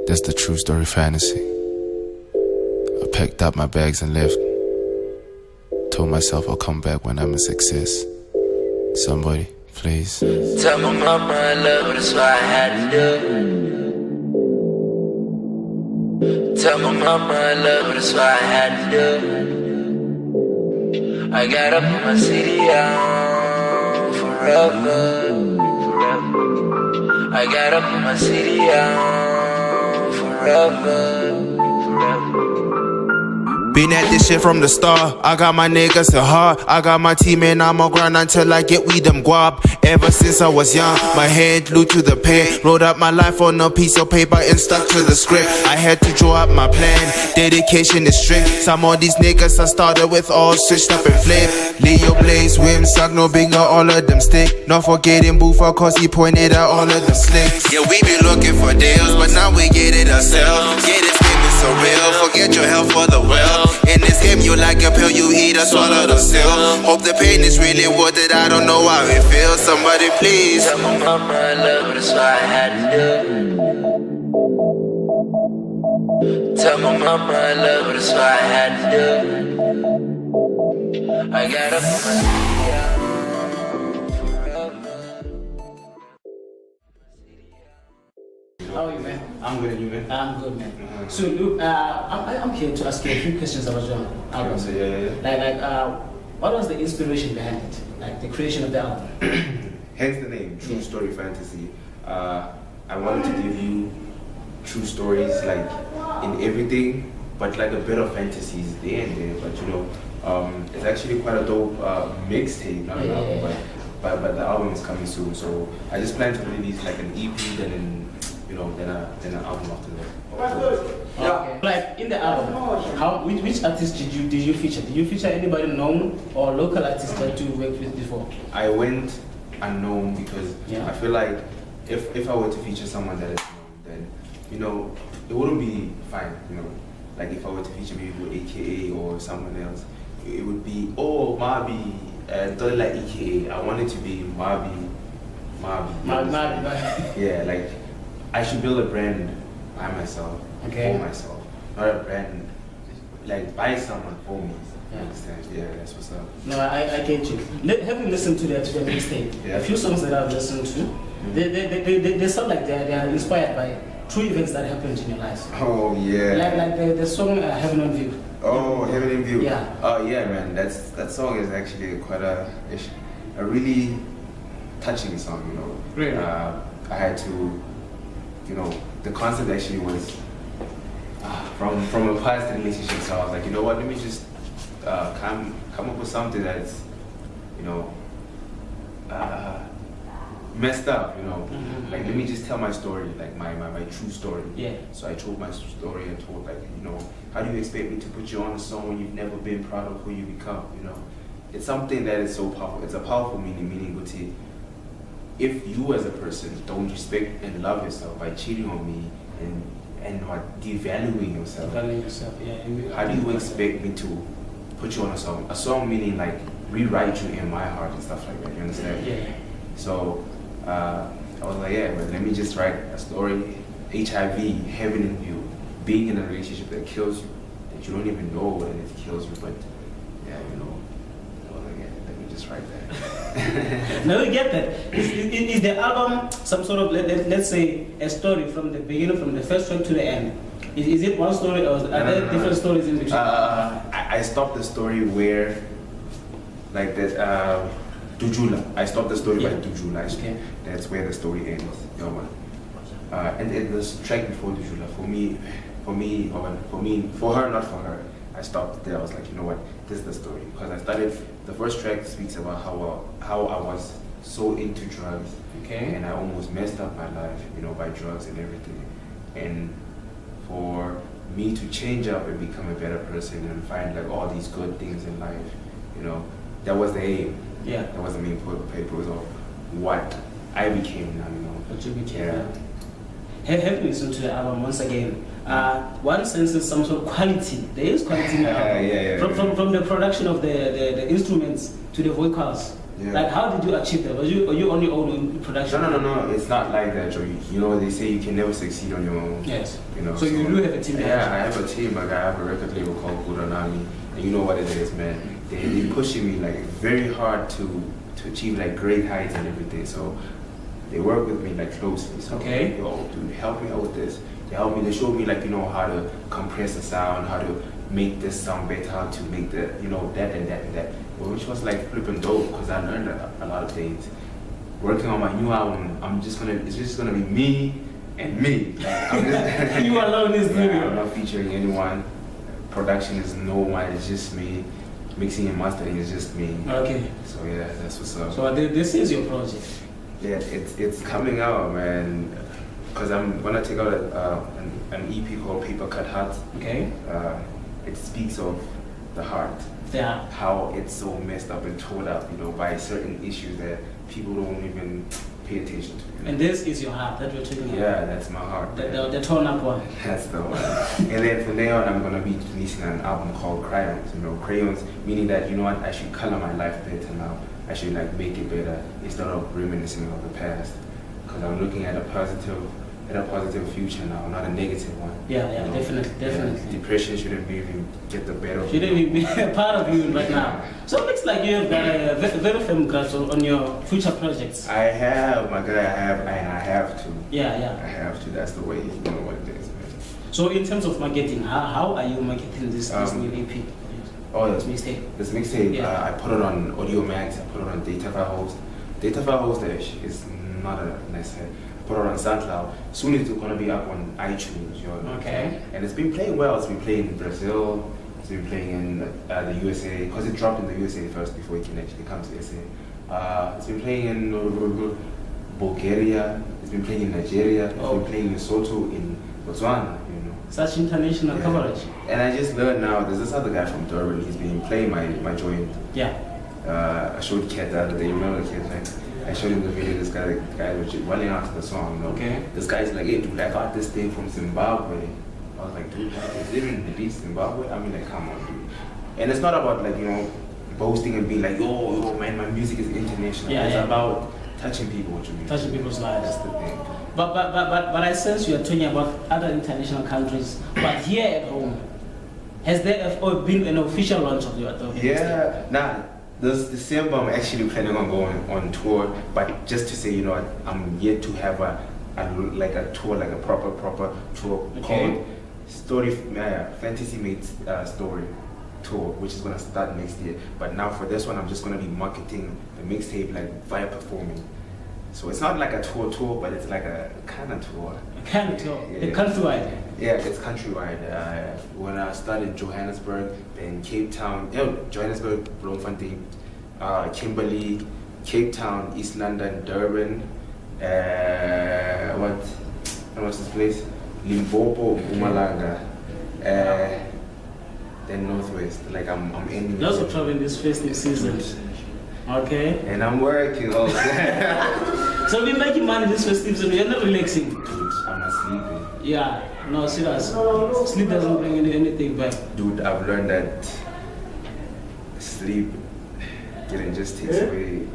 That's the true story fantasy. I packed up my bags and left. Told myself I'll come back when I'm a success. Somebody, please. Tell my mama I love her, that's why I had to do it. Tell my mama I love her, that's why I had to do it. I gotta put my CD on forever. I gotta put my CD on forever. Been at this shit from the start. I got my niggas at heart. I got my team and I'm on grind until I get weed them guap. Ever since I was young, my head glued to the pen. Wrote up my life on a piece of paper and stuck to the script. I had to draw up my plan. Dedication is strict. Some of these niggas I started with all switched up and flip. Leo Blaze, Wim, Suck, no bigger, all of them stick. Not forgetting Boofer cause he pointed out all of them slicks. Yeah, we be looking for deals, but now we get it ourselves. Yeah, this game is so real. Forget your health for the well. In this game you like a pill, you eat or swallow the still. Hope the pain is really worth it, I don't know how it feels. Somebody please. Tell my mama I love her, that's why I had to do it. Tell my mama I love her, that's why I had to do it. I gotta put my CD out forever. How are you, man? I'm good, you man? I'm good, man. So, look, I'm here to ask you a few questions about your album. Like, what was the inspiration behind it? Like, the creation of the album? Hence the name, True Story Fantasy. I wanted to give you true stories, like, in everything, but like a bit of fantasies there and there. But, you know, it's actually quite a dope mixtape, not an album, but the album is coming soon. So I just plan to release like an EP, then an album after that. Okay. Like in the album, which artists did you feature? Did you feature anybody known or local artists that you worked with before? I went unknown because I feel like if I were to feature someone that is known, then it wouldn't be fine. Like if I were to feature maybe with AKA or someone else, it would be Mabi, don't like AKA. I want it to be Mabi. Yeah, like I should build a brand by myself, for myself, not a brand like by someone for me. You understand? Yeah, that's what's up. No, I get you. Having listened to the mixtape, a few songs that I've listened to, they sound like they are inspired by true events that happened in your life. Oh yeah. Like the song Heaven on View. Oh, Heaven in View. Yeah. Oh yeah, man. That song is actually quite a really touching song. Really. I had to. The concept actually was from a past relationship, so I was like, you know what, let me just come up with something that's, messed up, like let me just tell my story, like my true story. Yeah. So I told my story and told how do you expect me to put you on a song when you've never been proud of who you become, It's something that is so powerful, it's a powerful meaning, Guti. If you as a person don't respect and love yourself by cheating on me and devaluing yourself, how do you expect me to put you on a song? A song meaning like rewrite you in my heart and stuff like that, you understand? Yeah. So I was like, but let me just write a story, HIV, Heaven in View, being in a relationship that kills you, that you don't even know when it kills you, but let me just write that. No, we get that. Is the album some sort of, let's say, a story from the beginning, from the first track to the end? Is it one story or are there different stories in between? I stopped the story where, like that, Dujula. I stopped the story by Dujula. Okay. That's where the story ends. And this track before Dujula, for her, not for her. I stopped there. I was like, you know what? This is the story, because I started. The first track speaks about how I was so into drugs, and I almost messed up my life, by drugs and everything. And for me to change up and become a better person and find like all these good things in life, that was the aim. Yeah. That was the main purpose of what I became now. What you became. Have you listened to the album once again? One senses some sort of quality. There is quality in the album. From the production of the instruments to the vocals. Yeah. Like, how did you achieve that? Are you on your own in production? No. It's not like that, Joe. You know, they say you can never succeed on your own. Yes. You know. So you do have a team. Yeah, I have a team. Like I have a record label called Kuranami, and you know what it is, man. They pushing me like very hard to achieve like great heights and everything. So they work with me like closely. So Okay. yo, dude, help me out with this. They help me. They show me like how to compress the sound, how to make this sound better, how to make the that and that and that. Which was like flipping dope because I learned a lot of things. Working on my new album, it's just gonna be me and me. Like, I'm just, You alone is doing I'm it. not featuring anyone. Production is no one, it's just me. Mixing and mastering is just me. Okay. So yeah, that's what's up. So this is your project. Yeah, it's coming out, man. Cause I'm gonna take out an EP called Paper Cut Heart. Okay. It speaks of the heart. Yeah. How it's so messed up and torn up, by certain issues that people don't even pay attention to. And this is your heart that we're talking about. Yeah, that's my heart. The torn up one. That's the one. And then from there on, I'm gonna be releasing an album called Crayons. Crayons meaning that I should color my life better now. I should like make it better instead of reminiscing of the past. Because I'm looking at a positive future now, not a negative one. Yeah, definitely. Yeah, depression shouldn't even get the better of Shouldn't you. be a part of you right now. So it looks like you have got a very firm grasp on your future projects. I have, my guy, I have to. Yeah. I have to. That's the way what it is, man. So in terms of marketing, how are you marketing this new EP? Oh, This mixtape. This mixtape, Yeah. I put it on Audio Max, I put it on Data File Host. Data File Host is not a nice head. Put it on SoundCloud. Soon it's gonna be up on iTunes. Okay. And it's been playing well. It's been playing in Brazil. It's been playing in the USA because it dropped in the USA first before it can actually come to SA. It's been playing in Bulgaria. It's been playing in Nigeria. It's been playing in Lesotho, in Botswana. Such international coverage. And I just learned now. There's this other guy from Durban. He's been playing my joint. Yeah. I showed Kat the other day. You remember the Kat? Like, I showed him the video. This guy was running out to the song. Okay. This guy's like, hey, dude, I got this thing from Zimbabwe. I was like, dude, is it even released Zimbabwe? I mean, like, come on, dude. And it's not about like boasting and being like, yo, man, my music is international. Yeah, it's yeah. about touching people with your music. Touching people's lives. That's the thing. But I sense you are talking about other international countries. But here at home, has there been an official launch of your mixtape? Yeah, this December I'm actually planning on going on tour, but just to say, I'm yet to have a tour, like a proper tour called Fantasy Mates Story Tour, which is gonna start next year. But now for this one, I'm just gonna be marketing the mixtape like via performing. So it's not like a tour, but it's like a kind of tour. A kind of tour? Yeah. The countrywide? Yeah, it's countrywide. When I started Johannesburg, then Cape Town, Johannesburg, Bloemfontein, Kimberley, Cape Town, East London, Durban, what's this place? Limpopo, Mpumalanga, then Northwest. Like I'm ending. You're also traveling this festive season. Okay. And I'm working all day. So we're making money this festive season. You're not relaxing. Dude, I'm not sleeping. Yeah. No, serious. Sleep doesn't bring anything back. Dude, I've learned that sleep just takes away.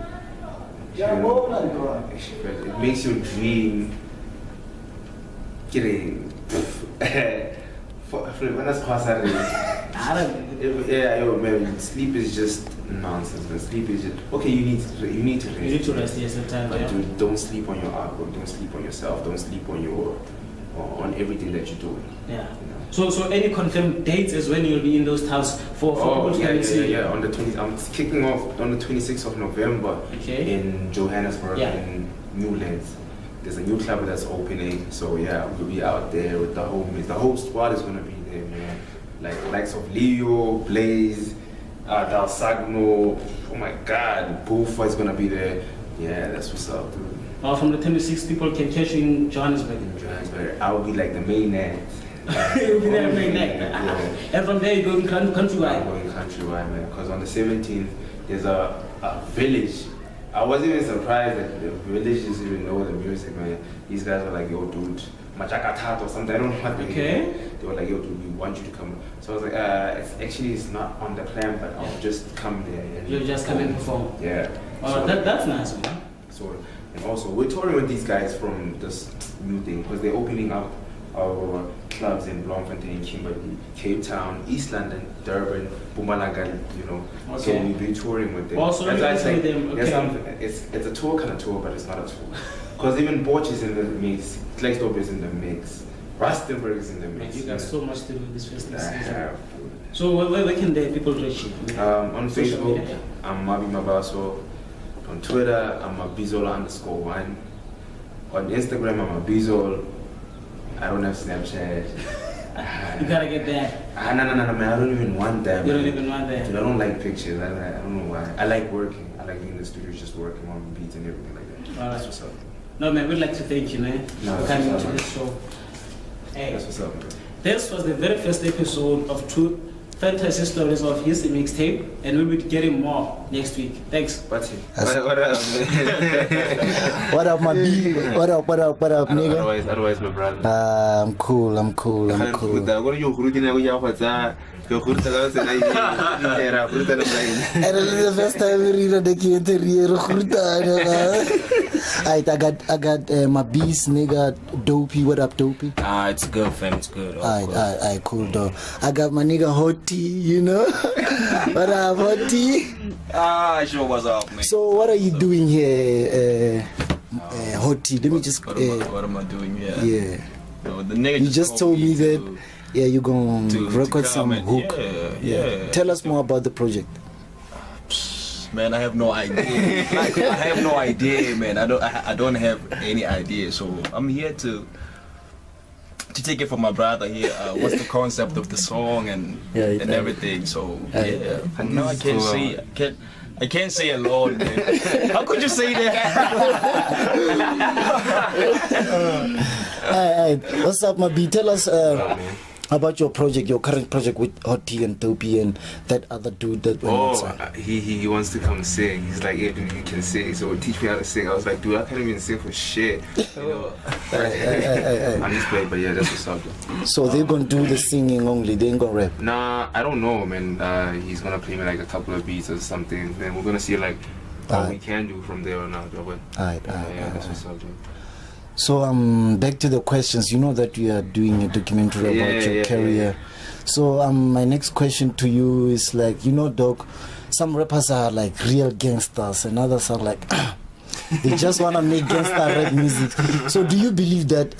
It makes you dream. Man, sleep is just nonsense. Man. Sleep is just okay. You need to rest. You need to rest, yes, sometimes. But Yeah. dude, don't sleep on your artwork. Don't sleep on yourself. Don't sleep on everything that you're doing. Yeah. So any confirmed dates is when you'll be in those towns for people to come and see? Yeah. On the 20th, I'm kicking off on the 26th of November in Johannesburg in Newlands. There's a new club that's opening, so yeah, we'll be out there with the homies. The whole squad is gonna be there, man. Like likes of Leo, Blaze, Dal Sagno. Oh my God, Boofa is gonna be there. Yeah, that's what's up, dude. From the 26 people can catch you in Johannesburg. In Johannesburg, I'll be like the main act. You'll be there main act. Yeah. And from there you go in countrywide. I'm going countrywide, man. Because on the 17th, there's a village. I wasn't even surprised that the villages even know the music, man. These guys were like, yo, dude, Machakatat or something. I don't know what they They were like, yo, dude, we want you to come. So I was like, it's not on the plan, but I'll just come there. And You'll just come and perform. Yeah. Oh, that's nice, man. Sort of. And also, we're touring with these guys from this new thing because they're opening up our clubs in Bloemfontein, Kimberley, Cape Town, East London, Durban, Mpumalanga, you know. Okay. So we'll be touring with them. Also, That's let me why say them. it's a tour kind of tour, but it's not a tour. Because even Borch is in the mix, Klegsdorp is in the mix, Rustenburg is in the mix. You got so much to do this festive season. have. So where can the people reach you? On Social Facebook, media. I'm Thabang Mabaso. On Twitter, I'm Mabizola_1. On Instagram, I'm Mabizol. I don't have Snapchat. You gotta get that. No, man. I don't even want that. You don't man. even want that. Dude, I don't like pictures. I don't know why. I like working. I like being in the studio, just working on beats and everything like that. Alright. That's what's up. No, man, we'd like to thank you, man, No, for that's coming what's to up, this show. Hey, That's what's up, man. this was the very first episode of Two Fantasy Stories of his mixtape, and we'll be getting more next week. Thanks. What up, man? What up, my B? What up, nigga? Otherwise, my brother. I'm cool. What are you doing? And the first time we read the interior, I got my beast, nigga, Dopey. What up, Dopey? It's good, fam. It's good. Alright, cool, though. I got my nigga Hottie, you know? What up, Hottie? Sure, what's up, man? So, what are you doing here, Hottie? Let me just. What am I doing here? Yeah. No, the nigga You just told me that. Yeah, you're gonna record some hook. Yeah. Tell us more about the project. Man, I have no idea. Like, I have no idea, man. I don't have any idea. So I'm here to take it from my brother here. What's the concept of the song and everything? So yeah. No, I can't say. I can't say alone, man. How could you say that? Alright, what's up, my B? Tell us about your project, your current project with Hottie and Dopey and that other dude that went outside. He wants to come sing. He's like, yeah, dude, you can sing. So teach me how to sing. I was like, dude, I can't even sing for shit. You know? I'm just playing, but yeah, that's what's up. So they're gonna do the singing only. They ain't gonna rap. Nah, I don't know, man. He's gonna play me like a couple of beats or something. Then we're gonna see like what we can do from there on out. But that's what's up, dude. So back to the questions. You know that we are doing a documentary about your career. So my next question to you is like, you know, dog, some rappers are like real gangsters and others are like they just wanna make gangster rap music. So do you believe that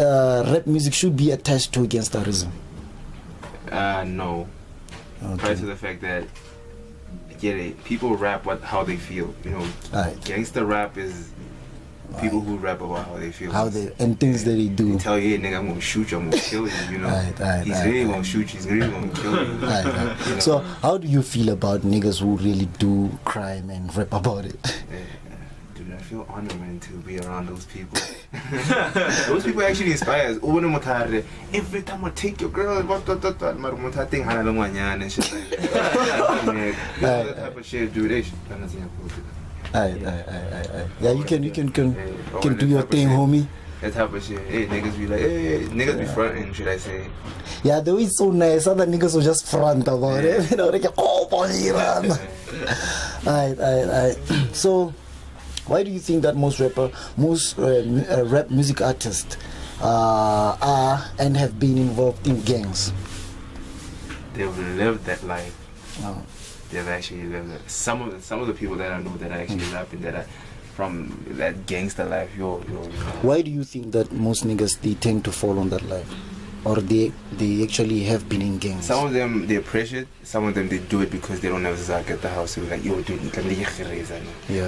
rap music should be attached to gangsterism? No. Prior to the fact that people rap how they feel. You know, gangster rap is people who rap about how they feel. And things that they do. They tell you, hey, nigga, I'm gonna shoot you, I'm gonna kill you, you know. He's really gonna shoot you, he's really gonna kill you. You know? So how do you feel about niggas who really do crime and rap about it? Dude, I feel honored, man, to be around those people. Those people actually inspire us. Every time I take your girl, and shit like that. That type of shit, dude, they should. Yeah, you can do your thing, homie. That type of shit. Hey, niggas be like, hey, niggas be fronting, should I say? Yeah, the way it's so nice. Other niggas will just front about it. You know, they get So, why do you think that most rap music artists are and have been involved in gangs? They've lived that life. Oh. They've actually lived it. Some of the people that I know that are actually rapping that are from that gangster life. Why do you think that most niggas they tend to fall on that life, or they actually have been in gangs? Some of them they're pressured. Some of them they do it because they don't have Zak at the house. So like, yo, dude,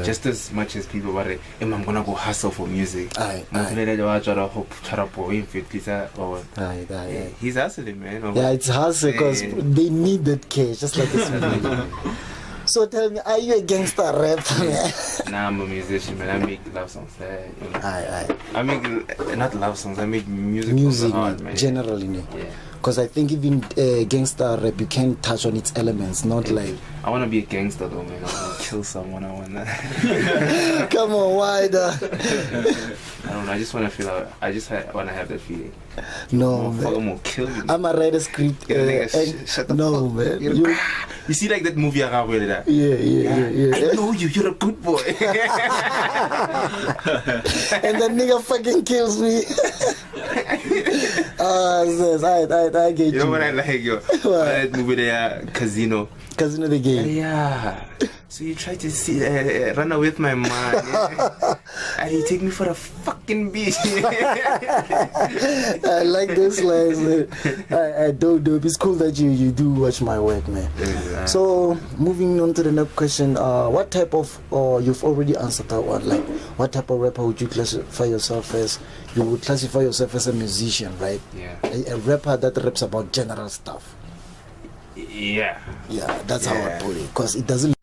just as much as people are like, I'm gonna go hustle for music. He's hustling, man. Yeah, it's hustle because they need that cash, just like this. So tell me, are you a gangster rapper? Nah, I'm a musician, man. I make love songs. I make not love songs. I make music from the heart, man. Generally, yeah. Because I think even gangster rap, you can touch on its elements, not like. I want to be a gangster though, man. I want to kill someone. I want that. Come on, why the? I don't know. I just want to feel. I just want to have that feeling. No, I'm man. gonna kill you. I'm a writer script. Yeah, nigga, shut the no, fuck. man. You see, like that movie I got with that. Yeah. I know you. You're a good boy. And the nigga fucking kills me. Says, I get You know what I like, yo? That movie there, Casino. Casino the game. Yeah. So you try to see, run away with my man, and you take me for a fucking bitch. I like those lines, man. I dope. It's cool that you do watch my work, man. Yeah. So moving on to the next question, what type of you've already answered that one. Like, what type of rapper would you classify yourself as? You would classify yourself as a musician, right? Yeah. A rapper that raps about general stuff. Yeah. Yeah, that's how I put it. Because it doesn't.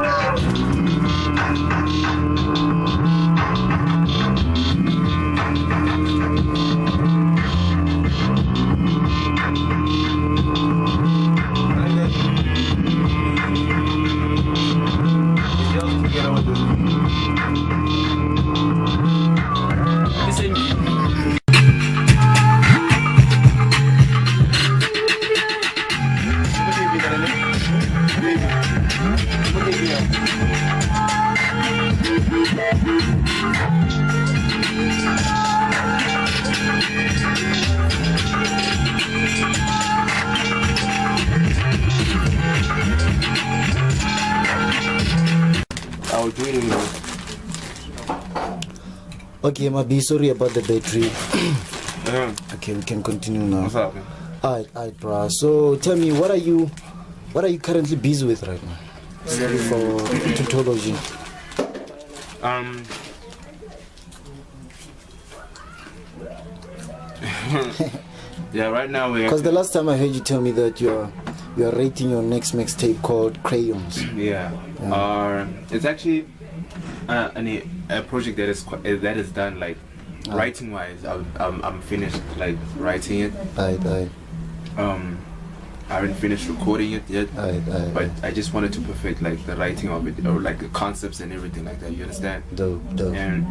I was doing it. Okay, Mabi, sorry about the battery. Okay, we can continue now. What's up, man? Alright, bro. So tell me, what are you currently busy with right now? Sorry for tautology. Yeah, right now we're. Because the last time I heard you tell me that you're rating your next mixtape called Crayons. Yeah. It's actually a project that is done like writing wise. I'm finished like writing it. Aye. I haven't finished recording it yet. Aye. But I just wanted to perfect like the writing of it, or like the concepts and everything like that. You understand? Dope. And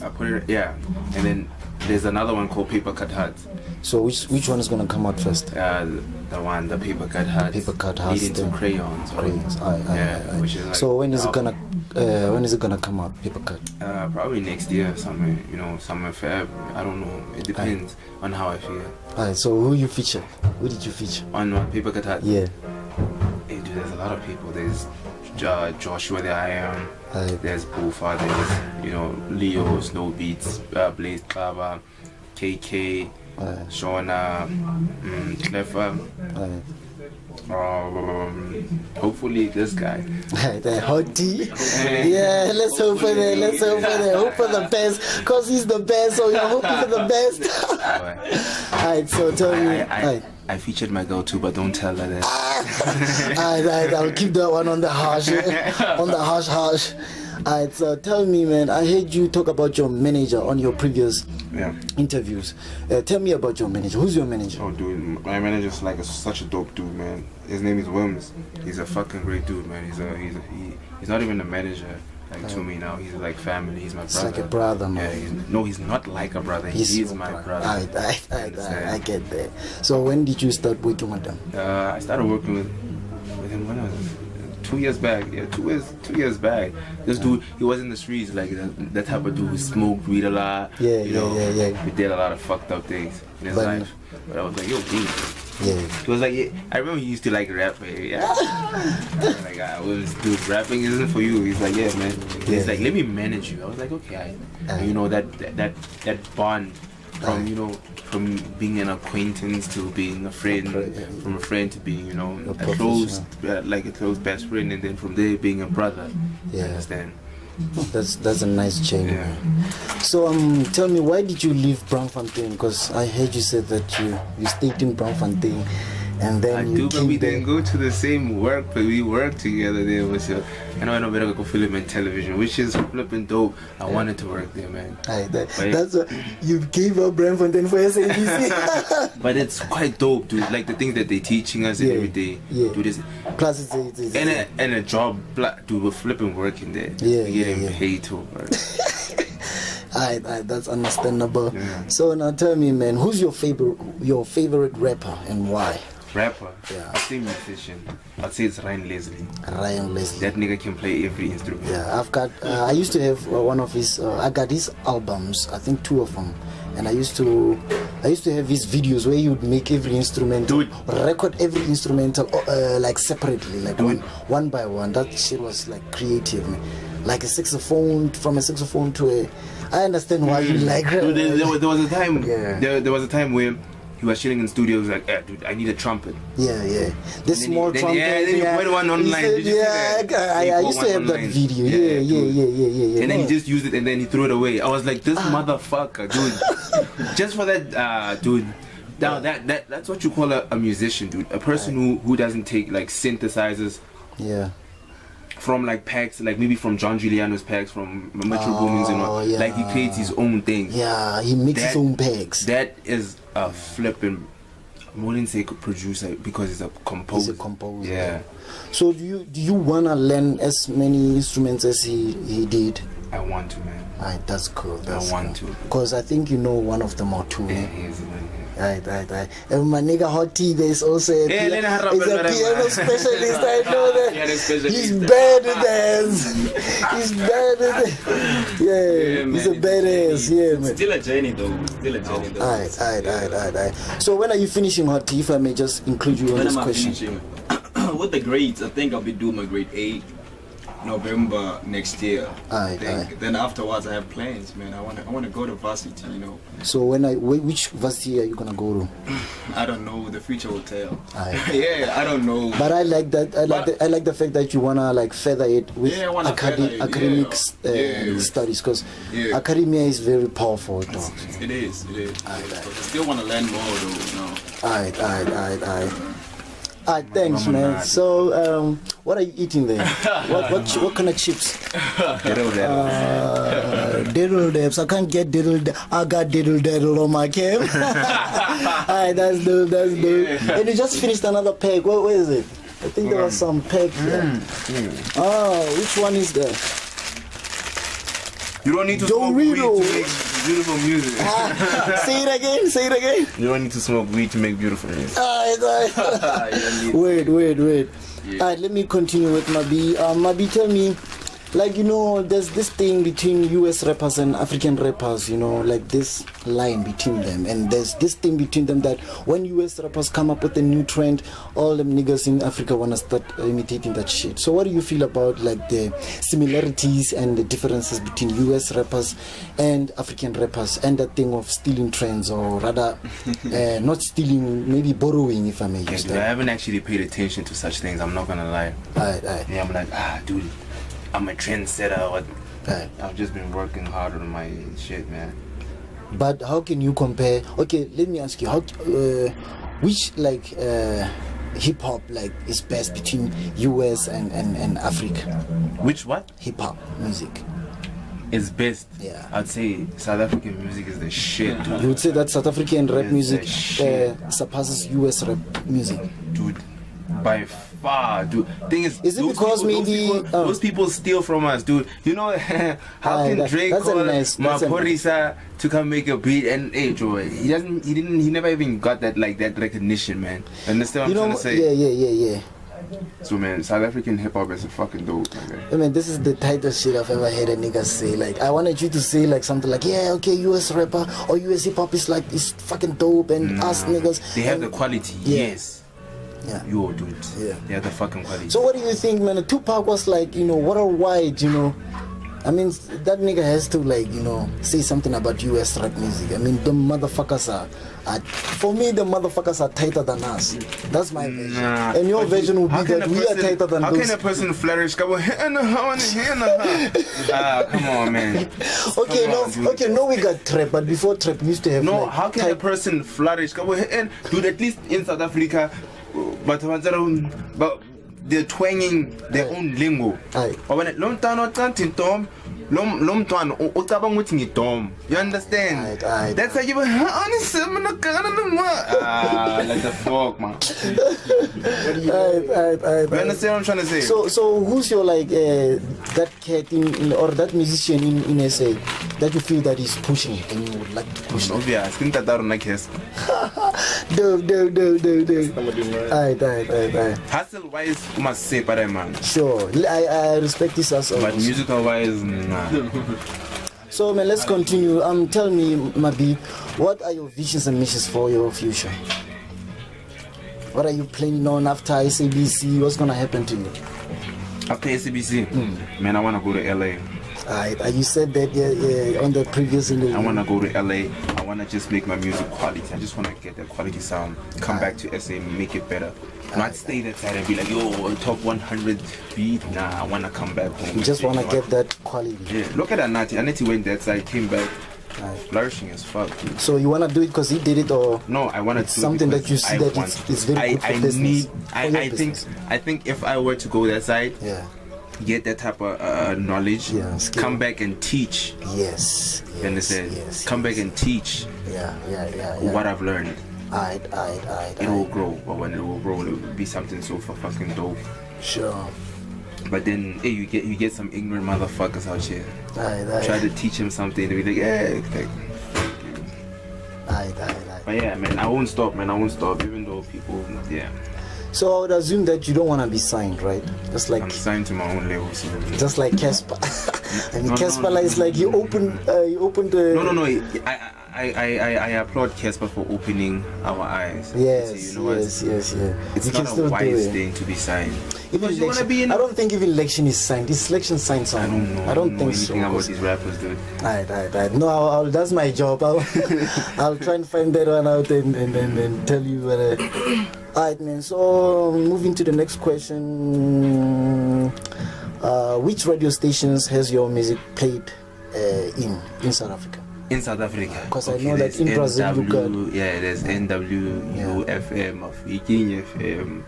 I put it, yeah. And then there's another one called Paper Cut Hearts. So which one is gonna come out first? The Paper Cut Hearts. Paper Cut Hearts. Leading to Crayons. Crayons. Aye. Which is like, So when is it gonna come out? Paper Cut. Probably next year, somewhere. You know, somewhere Feb. I don't know. It depends on how I feel. Alright. So who you feature? Who did you feature? On Paper Cut Hearts. Yeah. Hey, dude, there's a lot of people. There's Joshua the I Am. Aye. There's Bufa. There's Leo, Snow Beats, Blaze Clava, KK, Aye. Shona, Clever. Aye. Hopefully this guy. The hottie. Yeah, let's hope for that. Hope for the best, because he's the best, so you're hoping for the best. Alright, so tell me. I featured my girl too, but don't tell her that. Alright, I'll keep that one on the hush. On the hush. Alright, so tell me, man, I heard you talk about your manager on your previous interviews. Tell me about your manager. Who's your manager? Oh, dude, my manager's like such a dope dude, man. His name is Wims. He's a fucking great dude, man. He's not even a manager to me now. He's like family. He's my brother. It's like a brother, man. Yeah, he's not like a brother. He's my brother. I get that. So when did you start working with them? I started working with him when I was 2 years back. Yeah, 2 years back. This dude, he was in the streets, like that type of dude who smoked weed a lot. Yeah. He did a lot of fucked up things in his life. But I was like, yo, dude. Yeah. He was like, I remember he used to like rap. Yeah. I was like, dude, rapping isn't for you. He's like, yeah, man. He's like, let me manage you. I was like, okay. You know, that bond from being an acquaintance to being a friend, from a friend to being, a close best friend, and then from there being a brother. Yeah. You understand? That's a nice chain. Yeah. So tell me, why did you leave Braamfontein? Because I heard you said that you stayed in Braamfontein and then I you do, but came we back. didn't go to the same work, but we worked together there. Was I know better go film and television, which is flipping dope. I wanted to work there, man. Aye, But- that's what you gave up Brandfontein for SABC. But it's quite dope, dude. Like the things that they teaching us Yeah, every day. yeah. Dude, it's, Plus, it's and a job, dude. We're flipping working there. Yeah, we're getting yeah. paid to work. Aye, that's understandable. Yeah. So now tell me, man, who's your favorite rapper and why? Rapper. Yeah. I'd say musician. I'd say it's Ryan Leslie. Ryan Leslie. That nigga can play every instrument. Yeah, I've got. I used to have one of his. I got his albums. I think 2 of them, and I used to have his videos where he would make every instrumental, Dude. record every instrumental like separately, like one by one. That shit was like creative, man. Like a saxophone, from a saxophone to a. I understand why you like it. Dude, there was a time. Yeah. There was a time where he was chilling in studios like, dude, I need a trumpet. Yeah. The small trumpet. Then you put one online. He said, Did you see yeah, that? I He used put to have one that online. video. dude. Yeah. And then he No. just used it and then he threw it away. I was like, this motherfucker, dude. Just for that, dude. Now that's what you call a musician, dude. A person who doesn't take like synthesizers Yeah. from like packs, like maybe from John Giuliano's packs, from Metro Boomings and all. yeah. Like he creates his own thing. Yeah, he makes his That- own pegs. That is a flipping. I wouldn't say producer because he's a composer. He's a composer. Yeah. So do you wanna learn as many instruments as he did? I want to, man. Alright, that's cool. That's want to. Because I think you know one of them or two. Yeah, Eh? he is, man. Right. And my nigga Hot T, there's also a, Yeah, piano, Lena Harap- he's a whatever. piano specialist. I know that. Piano specialist. He's badass. He's badass. Yeah, he's a badass. Yeah, man. Still a journey though. Still a journey though. Alright. So when are you finishing Hot T? If I may just include you on When this am I question. finishing? With the grades, I think I'll be doing my grade 8 November next year. Aye. Then afterwards, I have plans, man. I want to go to varsity, you know. So which varsity are you gonna go to? I don't know. The future will tell. Aye. Yeah, I don't know. But I like that. I like the fact that you wanna like feather it with Yeah, I wanna feather it, academics yeah. studies, because Yeah. academia is very powerful, dog. It is. I still want to learn more, though. You know. Alright, thanks, man. So, what are you eating there? what kind of chips? Diddle dabs. I can't get I got diddle on my cam. Alright, that's dope. And you just finished another pack. Where is it? I think there was some pack here. Oh, which one is that? You don't need to smoke weed to Doritos. make beautiful music. Say it again. You don't need to smoke weed to make beautiful music. Alright. Wait. Alright, let me continue with Mabi. Mabi, tell me, like, you know, there's this thing between US rappers and African rappers, you know, like this line between them. And there's this thing between them that when US rappers come up with a new trend, all them niggas in Africa want to start imitating that shit. So what do you feel about like the similarities and the differences between US rappers and African rappers and that thing of stealing trends, or rather not stealing, maybe borrowing, if I may use Dude, I that? haven't actually paid attention to such things. I'm not gonna lie. Alright. Yeah, I'm like, dude, I'm a trendsetter. Alright. I've just been working hard on my shit, man. But how can you compare? Okay, let me ask you, how which like hip hop like is best between US and Africa? Which what? Hip hop music. Is best. Yeah. I'd say South African music is the shit, dude. You would say that South African rap Yes, music that shit. surpasses US rap music. Dude, by far, dude. Thing is Is it those because people- maybe, those people steal from us, dude? You know how Aye, can Drake that's a call nice- that's a Maporisa to come make a beat and hey, Joy, he never even got that recognition, man. Understand You what I'm know, trying to say? yeah. So man, South African hip hop is a fucking dope, man. I mean, this is the tightest shit I've ever heard a nigga say. Like, I wanted you to say like something like, yeah, okay, US rapper or US hip hop is like, it's fucking dope, and us niggas. They have and- the quality, Yeah. yes. Yeah. Yo, dude. Yeah. They have the fucking quality. So what do you think, man? Tupac was like, you know, worldwide, you know. I mean, that nigga has to like, you know, say something about US rap music. I mean, the motherfuckers are for me, the motherfuckers are tighter than us. That's my version. And your version would be How can that a we are person- tighter than How those. can a person flourish? Come on, come on, man. Okay, Come on, dude. no, we got trap, but before trap, we used to have No, like, how can a person flourish? Come on, and dude, at least in South Africa, but they're twanging their own lingo. Aye. You understand? Aye. That's how you like the fuck, man. You understand what I'm trying to say? So who's your like that cat in or that musician in SA that you feel that is pushing and you would like to push? Obvious. Do. Aye. Hustle wise, must say, but man. Sure, I respect this as well. But musical wise, nah. So man, let's continue. Tell me, Mabi, what are your visions and missions for your future? What are you planning on after SABC? What's gonna happen to you? After SABC, man, I wanna go to LA. You said that on the previous interview. I wanna go to LA. I wanna just make my music quality. I just wanna get that quality sound. Come back to SA, make it better. Not stay that side and be like, yo, top 100 beat. Nah, I wanna come back home. You just wanna get that quality. Yeah, look at Anati. Anati went that side, came back, flourishing as fuck. So you wanna do it because he did it, or no? I wanna do something that you see that it's very good for business. I think if I were to go that side, get that type of knowledge, come back and teach. Yes. You understand? Come back and teach. What I've learned. It will grow, but when it will grow, it will be something so fucking dope. Sure. But then, hey, you get some ignorant motherfuckers out here. Try to teach him something. They be like, yeah, But yeah, man, I won't stop, even though people, So I would assume that you don't want to be signed, right? Just like I'm signed to my own label. So. Just like Casper. I mean, Casper is like you opened the. No. I applaud Casper for opening our eyes. Yes, yes. It's not a wise thing to be signed. Even election, I don't think even election is signed. Is election signed something? I don't know think so. Anything about these rappers, dude. Right. No, that's my job. I'll try and find that one out and tell you whether. Alright, man. So moving to the next question. Which radio stations has your music played in South Africa? In South Africa, because I know that in Brazil you got there's NW FM of Viking FM,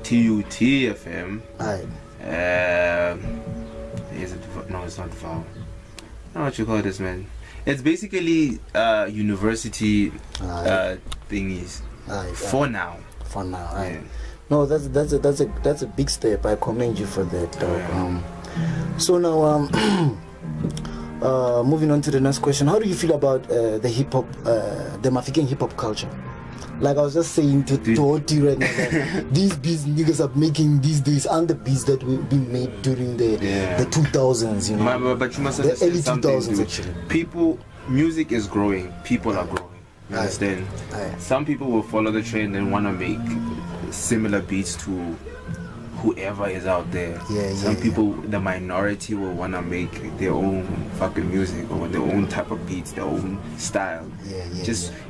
TUT FM. Is it? No, it's not Thabang. I don't know what you call this, man. It's basically university thingies. For now. No, that's a big step. I commend you for that. So now moving on to the next question. How do you feel about the hip hop, the Mafikeng hip hop culture? Like I was just saying to Oti right now, that these beats niggas are making these days aren't the beats that will be made during the 2000s, you know. But you must the early something, 2000s actually. Music is growing. People are growing. You understand? Some people will follow the trend and want to make similar beats to whoever is out there. Some people, the minority, will want to make their own fucking music or their own type of beats, their own style.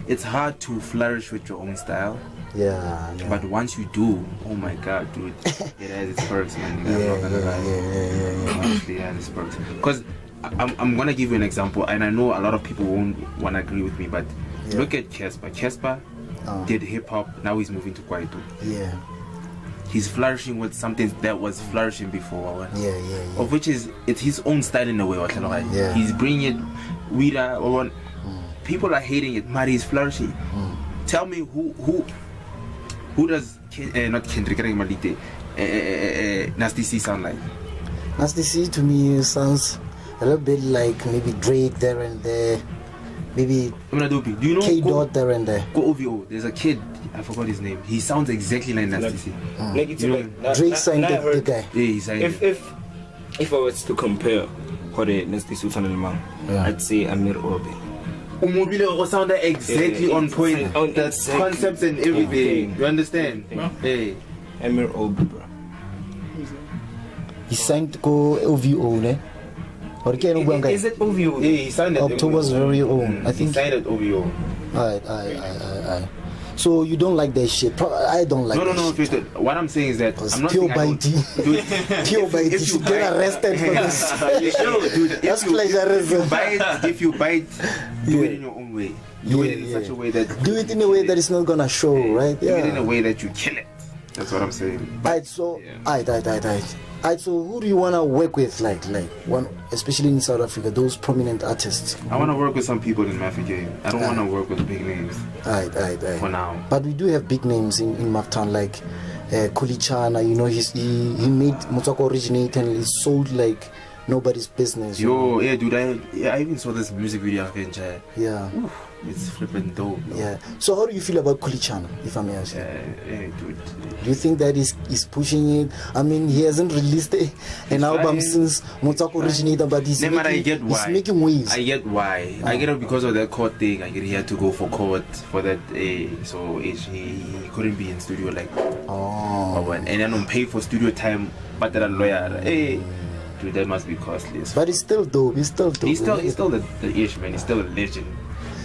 It's hard to flourish with your own style. But once you do, oh my god, dude, it has its perks, man. I'm not gonna lie. Honestly, it has its perks. Because I'm gonna give you an example, and I know a lot of people won't wanna agree with me, but look at Casper. Casper did hip hop, now he's moving to Kwaito. He's flourishing with something that was flourishing before. Of which it's his own style in a way. He's bringing it. People are hating it, but he's flourishing. Tell me who does not Kendrick Malite Nasty C sound like? Nasty C to me sounds a little bit like maybe Drake there and there. Maybe do you know K-Dot there and there. Go OVO. There's a kid, I forgot his name. He sounds exactly like Nasty C. Drake signed the guy. He signed if I was to compare Hore Nasty C I'd say Amir Obi. Umobile sound exactly on point. The concepts and everything. You understand? Hey. Amir Obi, bro. He signed go OVO, ne? Is it OVO? Yeah, he signed it. October's very own. I think he signed it OVO. Aye. So you don't like that shit? I don't like No, that shit. Twisted. What I'm saying is that I'm not pure saying I don't- biting. Dude, Pure biting. You if should get arrested for this. No, dude, That's plagiarism. if you bite, do it in your own way. Do it in such a way that Do it in a way that it's not gonna show, right? do it in a way that you kill it. That's what I'm saying. Alright, so Yeah. alright, so who do you wanna work with, like one, especially in South Africa, those prominent artists? I want to work with some people in Mafia game. I don't want to work with big names Alright. for now. But we do have big names in Maftown, like Kulichana. You know, he made Motswako originate and it sold like nobody's business. you know? Yo, yeah, dude, I even saw this music video of Kenja. Yeah. It's flipping dope. Bro. Yeah. So how do you feel about Kulichana, if I may ask you? Yeah, dude. Do you think that is pushing it? I mean, he hasn't released an album trying. since Motswako originated, but he's I get why. he's making waves. I get why. I get it because of that court thing. I get he had to go for court for that. So he couldn't be in studio like. Oh. And then on pay for studio time, but that a lawyer. Hey, dude, that must be costly. So But it's still dope. He's still dope. he's still the ish man. He's still a legend.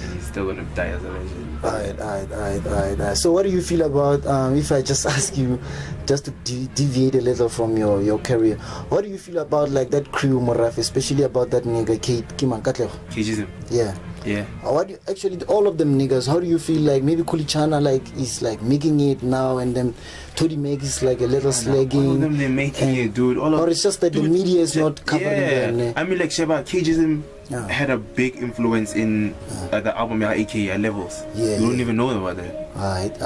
And he's still gonna die as a legend. Alright. So what do you feel about if I just ask you just to deviate a little from your career, what do you feel about like that crew Moraf, especially about that nigga Kate Kimankatleho? Kijism. Yeah. Yeah. What do you, actually all of them niggas, how do you feel like maybe Kulichana like is like making it now and then Todi Meg is like a little slagging? All of them they're making it, dude. Or it's just that the media is not covering them. I mean, like Sheba, Kijism Yeah. had a big influence in the album AKA Levels. Yeah, You don't yeah. even know about that. Alright.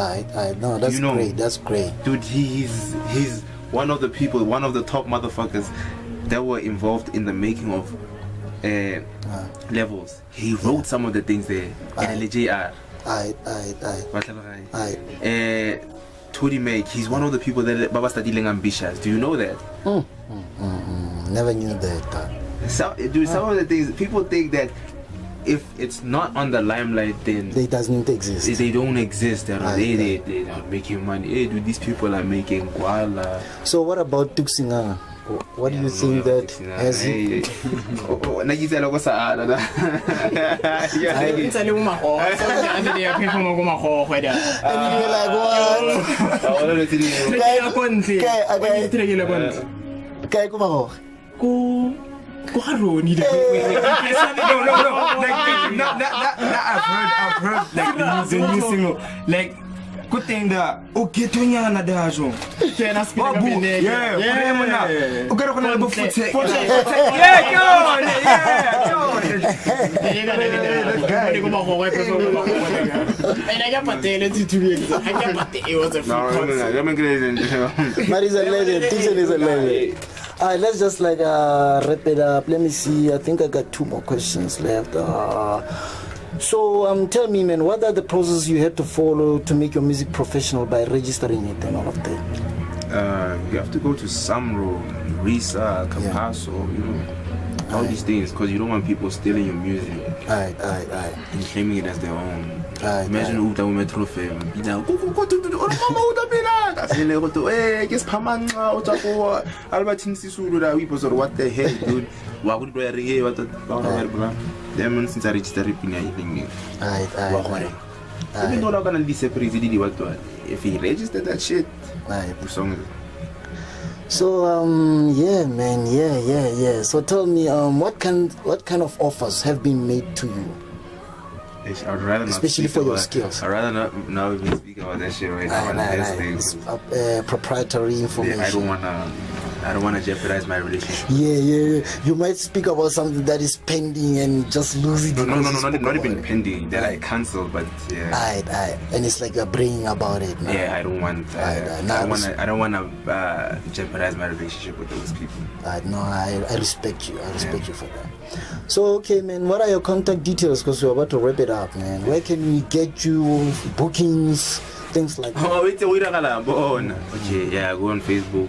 No, that's You know- great. That's great. Dude, he's one of the people, one of the top motherfuckers that were involved in the making of Levels. He wrote some of the things there. And LJR. Alright. Todi Meg, he's one of the people that Baba studying ambitious. Do you know that? Never knew that. So, dude, some of the things people think that if it's not on the limelight, then They doesn't exist. they don't exist. They're not, Aye, they're not making money. Hey, dude, these people are making guala. So what about Tuxingana? What do you think that has he? Nakisela ko sa ana na. It's a little more. I'm the people who go And you're like, what? Kaya kumaho. No. Like I've heard like the new single. Like good thing that okay to nyana dajo. Can I speak up in there? Yeah. Okay, ko na foot. But he's a legend. Tuxin is a legend. Alright, let's just like wrap it up. Let me see. I think I got 2 more questions left. So tell me, man, what are the processes you had to follow to make your music professional by registering it and all of that? You have to go to Samro, Risa, Capasso, you know, all these things, because you don't want people stealing your music Aye. and claiming it as their own. Aye, Imagine who that would trophy. You know, what the hell, dude? What would I ring? What the them since I registered it, Aye. even though I'm gonna be separate, if he registered that shit, Aye. the song. So yeah, man, yeah. So tell me, what kind of offers have been made to you? I'd rather not Especially speak for your about- skills. I'd rather not now even speak about that shit right now. That's It's things. proprietary information. I don't wanna jeopardize my relationship. Yeah. You might speak about something that is pending and just lose it. No, because you spoke not even about it. pending. That I cancelled, but yeah. Aye. And it's like you're bringing about it. Now. Yeah, I don't want. I don't wanna jeopardize my relationship with those people. No, I respect you. I respect you for that. So, okay, man, what are your contact details? Because we're about to wrap it up, man. Where can we get you? Bookings, things like that. Oh, wait, okay, yeah, go on Facebook.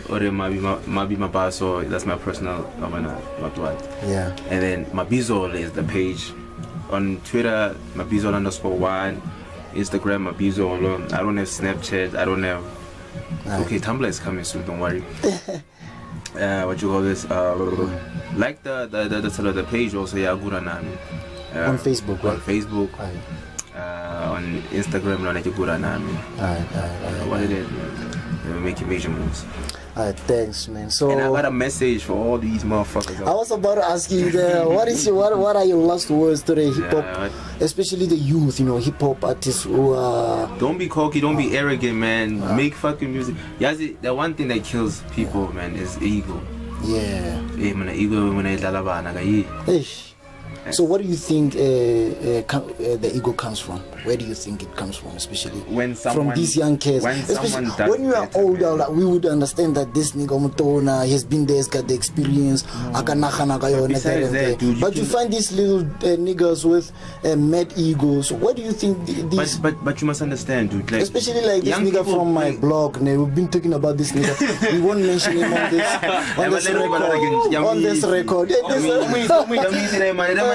Or Mabi Mabaso, that's my personal not what. Yeah. And then Mabizol is the page. On Twitter, Mabizol_1. Instagram, Mabizol. I don't have Snapchat. I don't have. Okay, Tumblr is coming soon. Don't worry. What you call this? Like the page also. Yeah, Guranami. On Facebook, On right? Facebook. Aye. On Instagram, no, like you go down. What it is, making major moves. Alright, thanks, man. So And I got a message for all these motherfuckers. I was about to ask you, what are your last words to the hip hop, especially the youth, hip hop artists who are. Don't be cocky, don't be arrogant, man. Make fucking music. Yazi, the one thing that kills people, man, is ego. Yeah. Ego when I Eish. So what do you think the ego comes from? Where do you think it comes from, especially from these young kids? Especially when you are older, like, we would understand that this nigga Mutona, he's been there, he's got the experience. But you find these little niggas with mad egos. What do you think these? But you must understand, dude. Like, especially like this nigga from my blog. We've been talking about this nigga. We won't mention him on this record. On this record.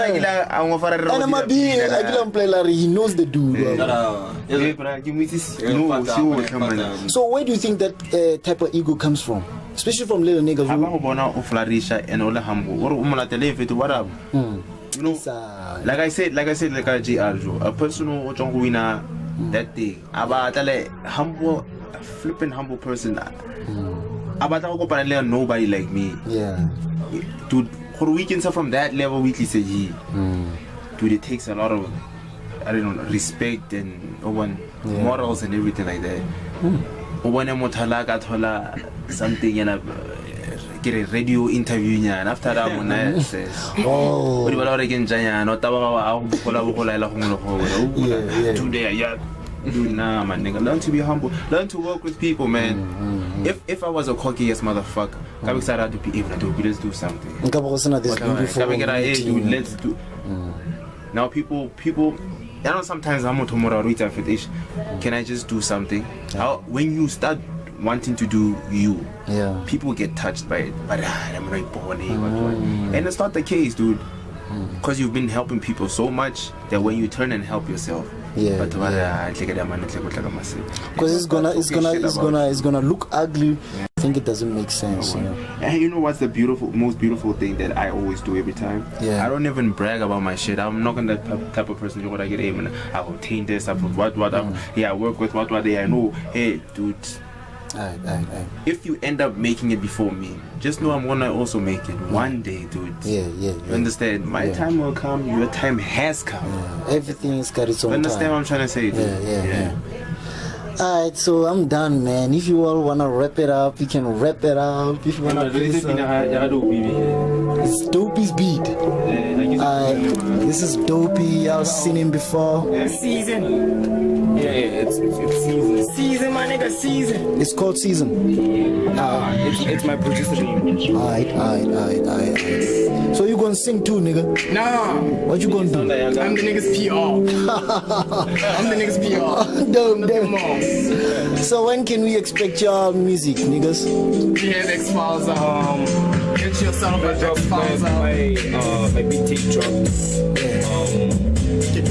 And I'm a being, he knows the dude. So where do you think that type of ego comes from? Especially from little niggas like I said, like a person who don't win that thing. About humble, flipping humble person. About nobody like me. Yeah. Dude, we can say from that level, we can say, dude, it takes a lot of, I don't know, respect and morals and everything like that. When I'm something, get a radio interview, and after that, when I say, oh, what about again, Jaya? Not today, yeah. Nah, man, nigga, learn to be humble, learn to work with people, man. If I was a cocky ass motherfucker, I'm excited to be able to do, let's do something. Let's do. Now people, I know sometimes I'm tomorrow. Can I just do something? When you start wanting to do you, people get touched by it. But I'm not born, and it's not the case, dude. Because you've been helping people so much that when you turn and help yourself, because it's gonna look ugly. I think it doesn't make sense. And you know what's the most beautiful thing that I always do every time? I don't even brag about my shit. I'm not gonna type of person who I get aim and I obtain this, I put what I work with what I know. Hey, dude. If you end up making it before me, just know I'm gonna also make it one day, dude. You understand? My time will come. Your time has come. Everything's got its own time. Understand what I'm trying to say, dude? Alright, so I'm done, man. If you all wanna wrap it up, you can wrap it up. If you wanna it's Dopey's beat. This is Dopey. I've seen him before. Season. It's season. Season, my nigga, season. It's called Season. It's my producer name. Alright. So you gonna sing too, nigga? Nah. What you gonna do? I'm the nigga's PR. I'm the nigga's PR. Damn. So when can we expect your music, niggas? We have X-Files. Get yourself a X-Files. My BT dropped.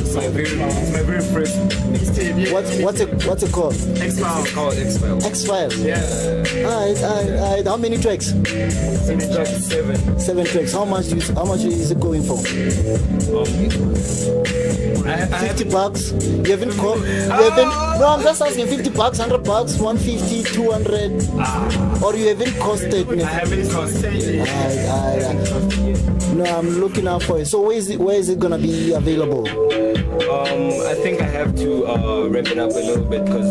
My very first mixtape. What's it called? X-Files. Called X-Files. X-Files. Yeah. Alright. How many tracks? 7 tracks. How much is it going for? 50 bucks. You haven't no, I'm just asking. 50 bucks, 100 bucks, 150, 200. Or you haven't costed me? I haven't costed. No, I'm looking out for it. So where is it gonna be available? I think I have to wrap it up a little bit because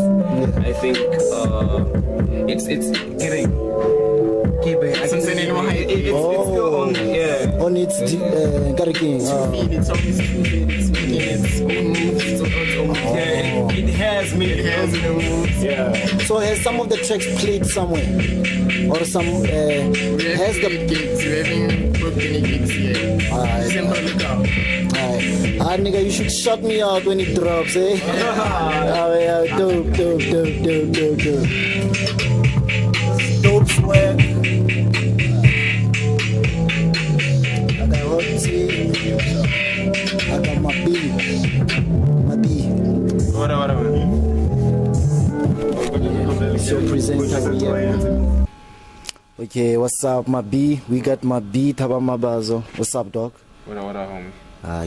I think it's getting. It's still on, on its it has me. So has some of the tracks played somewhere, or some has the gigs? We haven't booked any gigs yet. December, look out. Nigga, you should shut me out when it drops, eh? Dope swag. I got my B. So presenter. Okay, what's up, my B? We got my B, Thabang Mabaso. What's up, dog? What up, homie?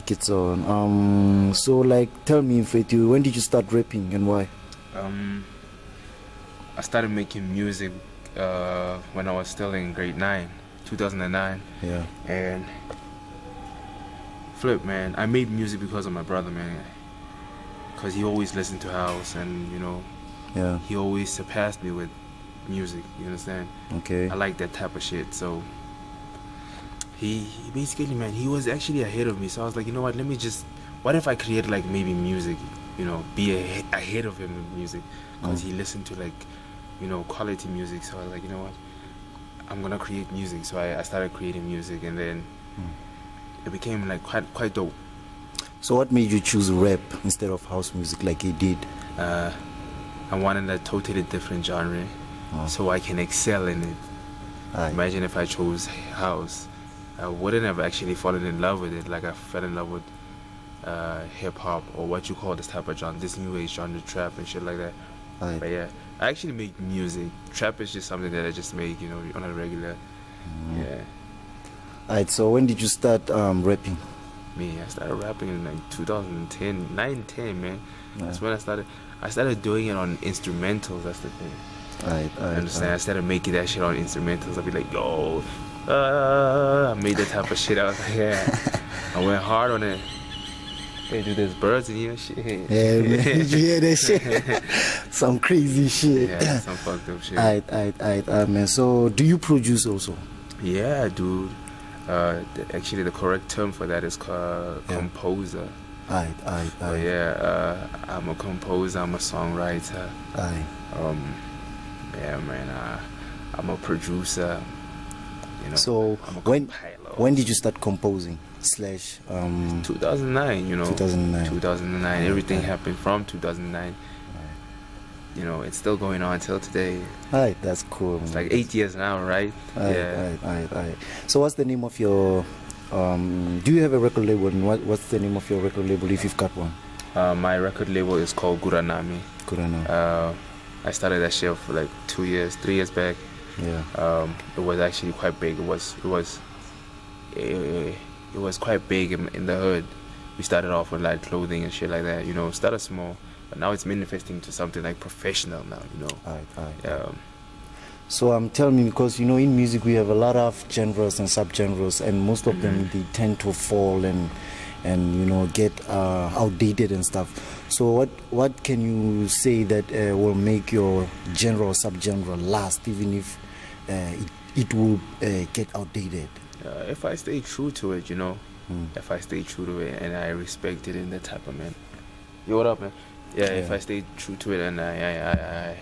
Kids on. So like, tell me, Fetu, when did you start rapping and why? I started making music when I was still in grade 9, 2009. Yeah. And flip, man, I made music because of my brother, man. Because he always listened to house, and you know, Yeah. he always surpassed me with music. You understand? Okay. I like that type of shit. So he basically, man, he was actually ahead of me. So I was like, you know what? What if I create like maybe music? You know, be ahead of him with music, because he listened to like, you know, quality music. So I was like, you know what? I'm gonna create music. So I started creating music, and then it became like quite dope. So what made you choose rap instead of house music like he did? I wanted a totally different genre, so I can excel in it. Aye. Imagine if I chose house, I wouldn't have actually fallen in love with it like I fell in love with hip hop, or what you call this type of genre, this new age genre, trap and shit like that. Aye. But yeah, I actually make music. Trap is just something that I just make, you know, on a regular. Yeah. Alright, so when did you start rapping? Me, I started rapping in like 2010, 9, 10, man. Yeah. That's when I started. I started doing it on instrumentals. That's the thing. Alright, I understand. I started making that shit on instrumentals. I'd be like, yo, I made that type of shit. I was like, yeah. I went hard on it. Hey, dude, there's birds in here, shit. Yeah, man. Did you hear that shit? Some crazy shit. Yeah, some fucked up shit. Alright, man. So, do you produce also? Yeah, dude. Actually, the correct term for that is called composer. Alright. But yeah, I'm a composer. I'm a songwriter. Aye. Yeah, man. I'm a producer. You know. So, I'm a when compiler. did you start composing? Slash 2009, you know. 2009. Everything happened from 2009. You know, it's still going on till today. Alright, that's cool. It's like 8 years now, right? Alright. So what's the name of your do you have a record label, and what's the name of your record label if you've got one? My record label is called Guranami. I started that shit for like 3 years back. Yeah. It was actually quite big. It was quite big in the hood. We started off with like clothing and shit like that, you know, started small, but now it's manifesting to something like professional now, you know. Alright. So tell me, because you know in music we have a lot of genres and subgenres, and most of them they tend to fall and you know get outdated and stuff. So what can you say that will make your genre or subgenre last, even if it will get outdated? If I stay true to it, you know, if I stay true to it and I respect it in that type of man. Yo, what up, man? Yeah, if I stay true to it and I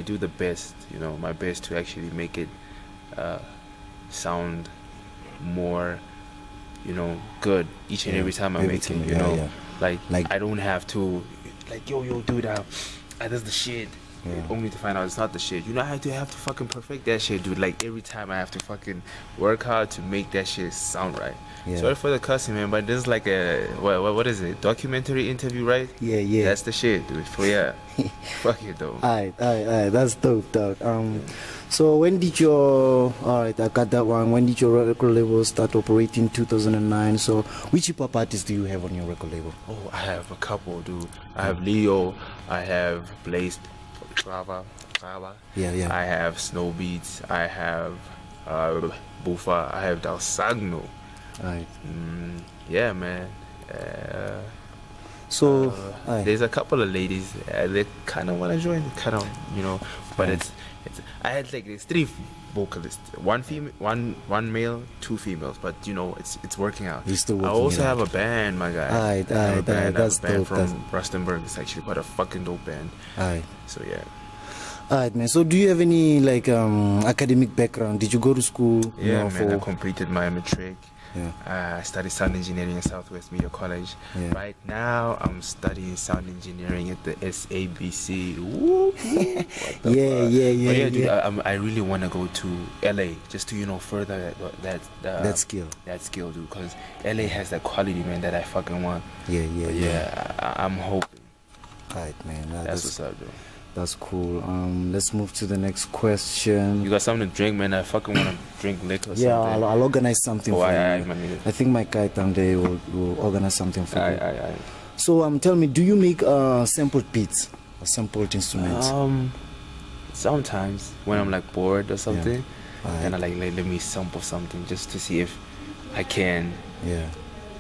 do the best, you know, my best to actually make it sound more, you know, good each and every time I make it, you know. Like I don't have to, like, yo, dude, that's the shit. Only to find out it's not the shit. You know, I have to fucking perfect that shit, dude. Like every time I have to fucking work hard to make that shit sound right. Sorry for the cussing, man, but this is like a what is it? Documentary interview, right? Yeah. That's the shit, dude. So yeah, fuck it though. Alright. That's dope, dog. So when did your alright, I got that one. When did your record label start operating? 2009. So which hip hop artists do you have on your record label? Oh, I have a couple, dude. I have Leo. I have Blaze. Trava. Yeah. I have Snow Beats. I have Bufa. I have Dalsagno. Alright. Yeah, man. So there's a couple of ladies they kind of want to join, kind of, you know, but it's I had like there's 3 vocalists, one female, one male, 2 females, but you know it's working out. You're still I working also it have out. a band, my guy. Alright, that's a band dope. from Rustenburg. It's actually quite a fucking dope band. Alright. So yeah. Alright, man. So do you have any like academic background? Did you go to school? Yeah, you know, man. I completed my matric. Yeah. I studied sound engineering at Southwest Media College. Yeah. Right now, I'm studying sound engineering at the SABC. Woo, what the Yeah. But yeah, dude, I really want to go to LA just to, you know, further that skill. That skill, dude. Because LA has that quality, man, that I fucking want. Yeah. I'm hoping. Alright, man. That's what's up, bro. that's cool. Let's move to the next question. You got something to drink, man? I fucking want to drink liquor or Yeah, something. I'll organize something for aye, you. man. I think my guy Tande will organize something for you. Aye. So tell me, do you make sampled beats or sampled instruments? Sometimes when I'm like bored or something, Aye. and I like let me sample something just to see if I can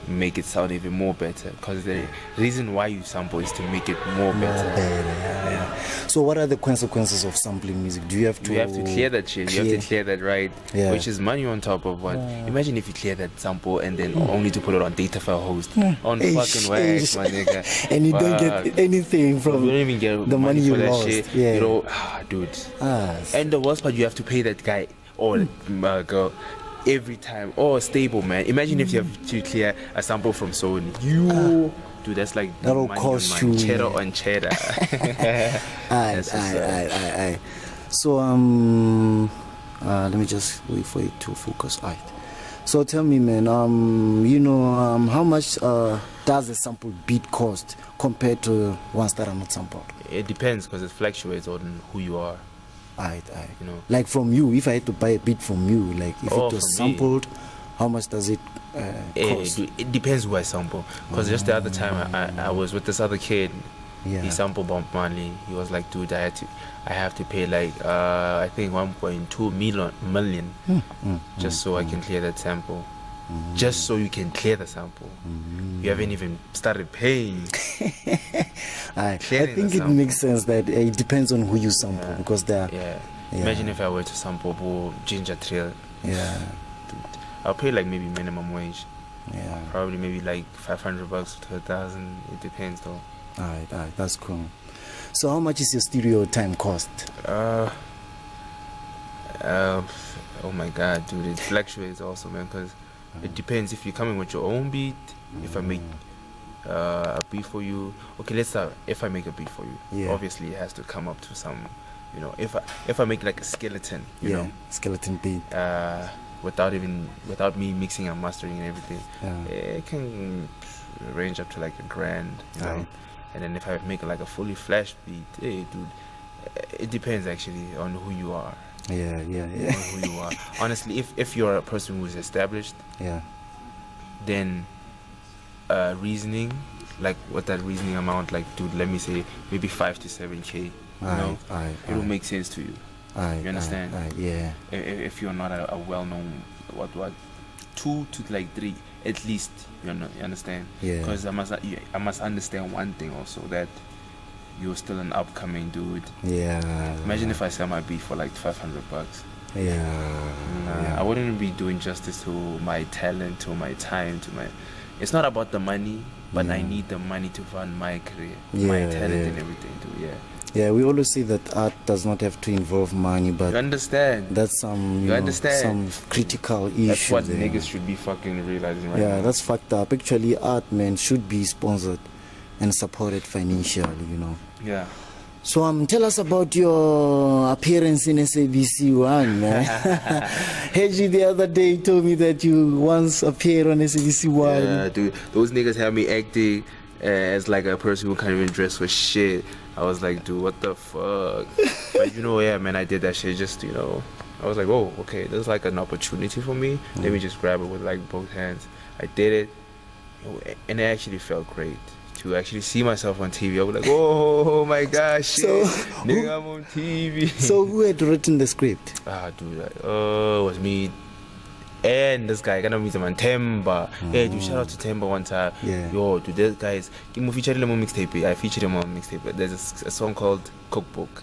make it sound even more better. Because the reason why you sample is to make it more better. Yeah. So what are the consequences of sampling music? Do you have to? You have to clear that shit. You have to clear that, right? Yeah. Which is money on top of what. Imagine if you clear that sample and then only to put it on data file host on fucking wax, my nigga. And you don't get anything from you don't even get the money you for that lost. shit. Yeah. You know, dude. And the worst part, you have to pay that guy or girl every time. Oh, stable, man. Imagine if you have to clear a sample from Sony. Dude, that's like that'll money cost on you cheddar on cheddar. Aye. So let me just wait for it to focus. Alright. So tell me, man, how much does a sample beat cost compared to ones that are not sampled? It depends because it fluctuates on who you are. Aye. You know, Like from you, if I had to buy a beat from you, like if it was from me. sampled, how much does it cost? It depends who I sample. Because just the other time I was with this other kid. Yeah. He sampled Bob Marley. He was like, dude, I have to pay like I think 1.2 million just so I can clear that sample. Just so you can clear the sample. You haven't even started paying. I think it makes sense that it depends on who you sample because there. Yeah. Imagine if I were to sample Ginger Trail. Yeah. Dude, I'll pay like maybe minimum wage. Yeah. Probably maybe like $500 to $1,000. It depends though. Alright, that's cool. So how much is your studio time cost? Oh my god, dude, it fluctuates also, man, because it depends if you're coming with your own beat. If I make a beat for you, okay, let's start. If I make a beat for you, obviously it has to come up to some, you know. If I make like a skeleton, you know, skeleton beat, without me mixing and mastering and everything, it can range up to like $1,000, you know. And then if I make like a fully flashed beat, hey, dude, it depends actually on who you are. Yeah. On who you are. Honestly, if you're a person who's established, then reasoning, like what that reasoning amount, like, dude, let me say maybe 5 to 7K. You know, it will make sense to you. You understand? Yeah. If you're not a well-known, what 2 to like 3 at least, you understand? Yeah. Because I must understand one thing also, that you're still an upcoming dude. Yeah. Imagine if I sell my beat for like $500. I wouldn't be doing justice to my talent, to my time, It's not about the money, but I need the money to fund my career, my talent and everything, dude. Yeah, we always say that art does not have to involve money, but you understand? That's some some critical issue. That's what niggas should be fucking realizing right now. Yeah, that's fucked up. Actually, art, man, should be sponsored and supported financially, you know. Yeah. So tell us about your appearance in SABC One, man. Heji the other day told me that you once appeared on SABC One. Yeah, dude, those niggas have me acting as like a person who can't even dress for shit. I was like, dude, what the fuck? But you know, yeah, man, I did that shit just, you know, I was like, oh, okay, there's like an opportunity for me. Let me just grab it with like both hands. I did it, and it actually felt great to actually see myself on TV. I was like, oh my gosh, shit. Nigga, I'm on TV. So who had written the script? Dude, it was me and this guy. I gotta meet him on Temba. Hey, dude, shout out to Temba one time. Yo, dude, this guy is. I featured him on mixtape. There's a song called Cookbook.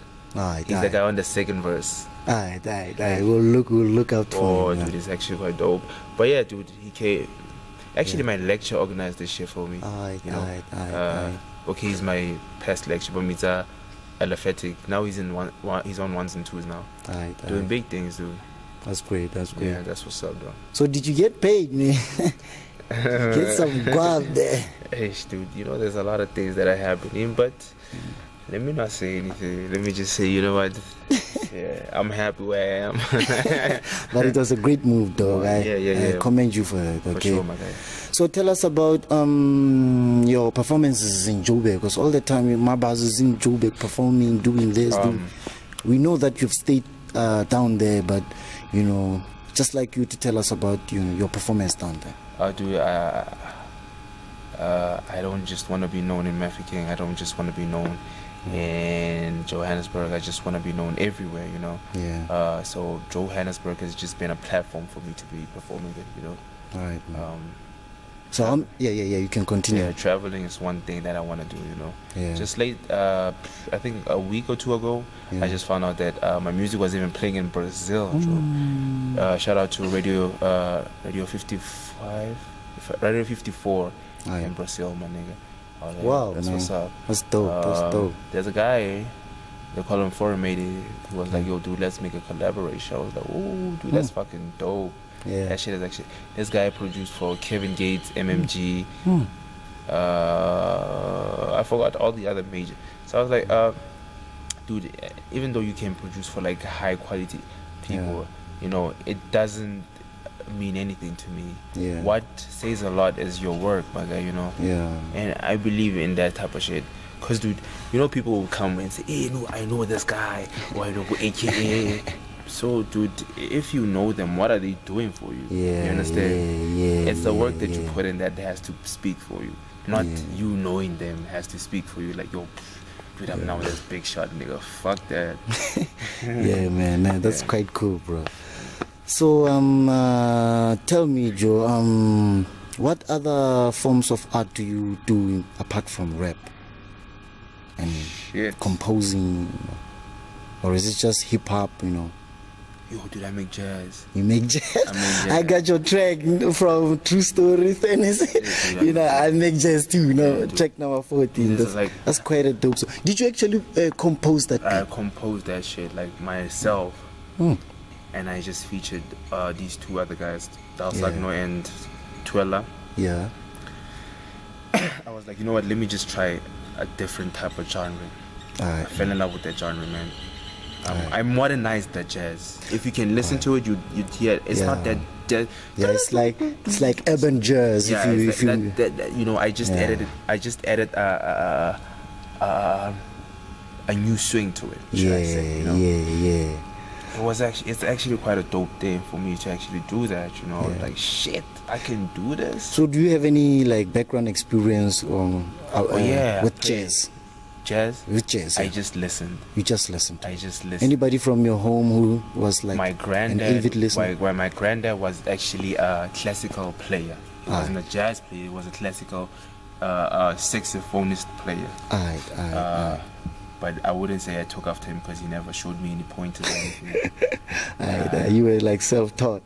He's the guy on the second verse. We'll look out for him. Oh, dude, it's actually quite dope. But yeah, dude, he came. Actually, my lecture organized this shit for me. Okay, he's my past lecture, but he's alphabetic. Now he's he's on 1s and 2s now. Doing big things, dude. That's great. Yeah, that's what's up, bro. So did you get paid, man? Get some guap there. Hey, dude, you know there's a lot of things that are happening, but let me not say anything. Let me just say, you know what? Yeah, I'm happy where I am. But it was a great move, dog. I commend you for that. For Okay. sure, my guy. So tell us about your performances in Joburg, because all the time Mabaso is in Joburg performing, doing this. We know that you've stayed down there, but just like you to tell us about your performance down there. I don't just want to be known in Mafeking. I don't just want to be known in Johannesburg. I just want to be known everywhere, Yeah. So Johannesburg has just been a platform for me to be performing it, All right. So you can continue. Yeah, traveling is one thing that I want to do, Yeah. Just late, I think a week or two ago, I just found out that my music was even playing in Brazil. Shout out to Radio 55, Radio 54 in Brazil, my nigga. Like, wow, that's man. what's up. That's dope. That's dope. There's a guy, they call him Foreign Matey, who was like, yo, dude, let's make a collaboration. I was like, oh, dude, that's fucking dope. Yeah. That shit is actually, this guy produced for Kevin Gates, MMG. I forgot all the other major. So I was like, dude, even though you can produce for like high quality people, it doesn't mean anything to me. Yeah. What says a lot is your work, my guy, Yeah. And I believe in that type of shit. Cause dude, people will come and say, hey, no, I know this guy, or I know AKA. So dude, if you know them, what are they doing for you? Yeah. You understand? Yeah. It's the work that you put in that has to speak for you. Not you knowing them has to speak for you. Like, yo, dude, I'm now this big shot, nigga. Fuck that. Yeah, man, that's quite cool, bro. So, tell me, Joe, what other forms of art do you do apart from rap and composing, or is it just hip hop? Yo, dude, I make jazz. You make jazz? I make jazz. I got your track from True Story Fantasy. I make jazz too. Track number 14. That's quite a dope song. Did you actually compose that? I composed that shit like myself. And I just featured these two other guys, Dalsagno and Twella. Yeah. I was like, you know what, let me just try a different type of genre. I fell in love with that genre, man. I modernized the jazz. If you can listen to it, you'd hear it. It's not that jazz. Yeah, it's like urban jazz. Yeah, if you I just added a new swing to it. Yeah. It's actually quite a dope thing for me to actually do that, like shit, I can do this. So do you have any background experience with jazz? With jazz. I just listened. You just listened. I just listened. Anybody from your home who was like my granddad? an avid listener? My granddad was actually a classical player. He wasn't a jazz player. He was a classical saxophonist player. But I wouldn't say I took after him because he never showed me any pointers or anything. You were self-taught.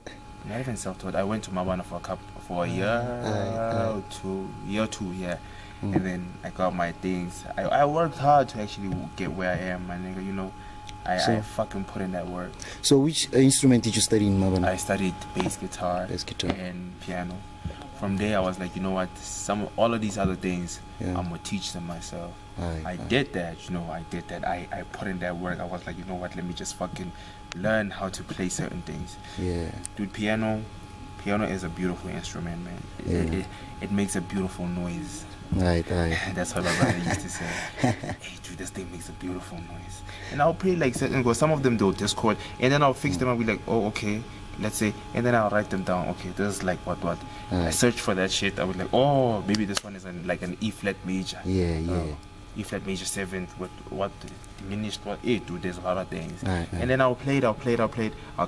Not even self-taught. I went to Mabana for a year or two, and then I got my things. I worked hard to actually get where I am, my nigga. I fucking put in that work. So which instrument did you study in Mabana? I studied bass guitar and piano. From there, I was like, you know what? All of these other things, I'm gonna teach them myself. I did that, I did that. I put in that work. I was like, you know what? Let me just fucking learn how to play certain things. Yeah. Dude, piano is a beautiful instrument, man. It makes a beautiful noise. Right. That's what my brother used to say. Hey, dude, this thing makes a beautiful noise. And I'll play certain chords. Some of them do Discord, and then I'll fix them. I'll be like, oh, okay. Let's say, and then I'll write them down. Okay, this is like what. I search for that shit. I was like, oh, maybe this one is an E flat major. E flat major 7th with what diminished what 8. Dude, there's a lot of things. And then I'll play it. I'll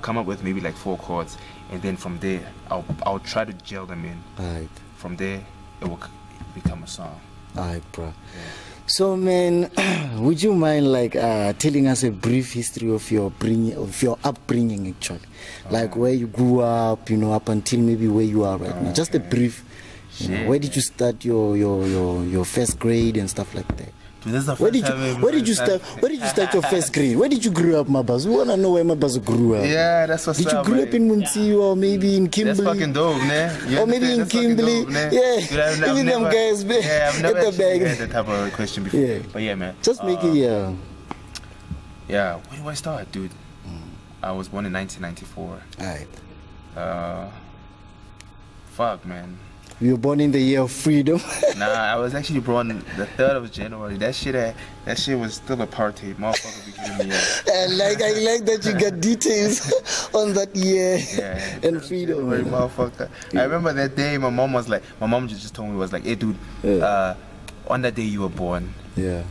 come up with maybe 4 chords, and then from there I'll try to gel them in. From there it will become a song. Alright, bro. Yeah. So, man, would you mind telling us a brief history of your upbringing, actually, where you grew up, up until maybe where you are right now? Just a brief. Where did you start your first grade and stuff like that? Dude, where did you start your first grade? Where did you grow up, Mabaso? We wanna know where Mabaso grew up. Yeah, that's what's up. Did you grow up in Munsi or maybe in Kimberley? That's fucking dope, man. Or maybe in Kimberley. Yeah. Even them guys, man. Yeah, I've never actually had that type of question before. Yeah. But yeah, man. Just make it, Yeah, where do I start, dude? I was born in 1994. Alright. Fuck, man. You were born in the year of freedom. Nah, I was actually born the 3rd of January. That shit was still apartheid. Motherfucker be killing me. I like that you got details on that year and freedom. January, motherfucker. I remember that day. My mom just told me, was like, hey, dude, on that day you were born. Yeah.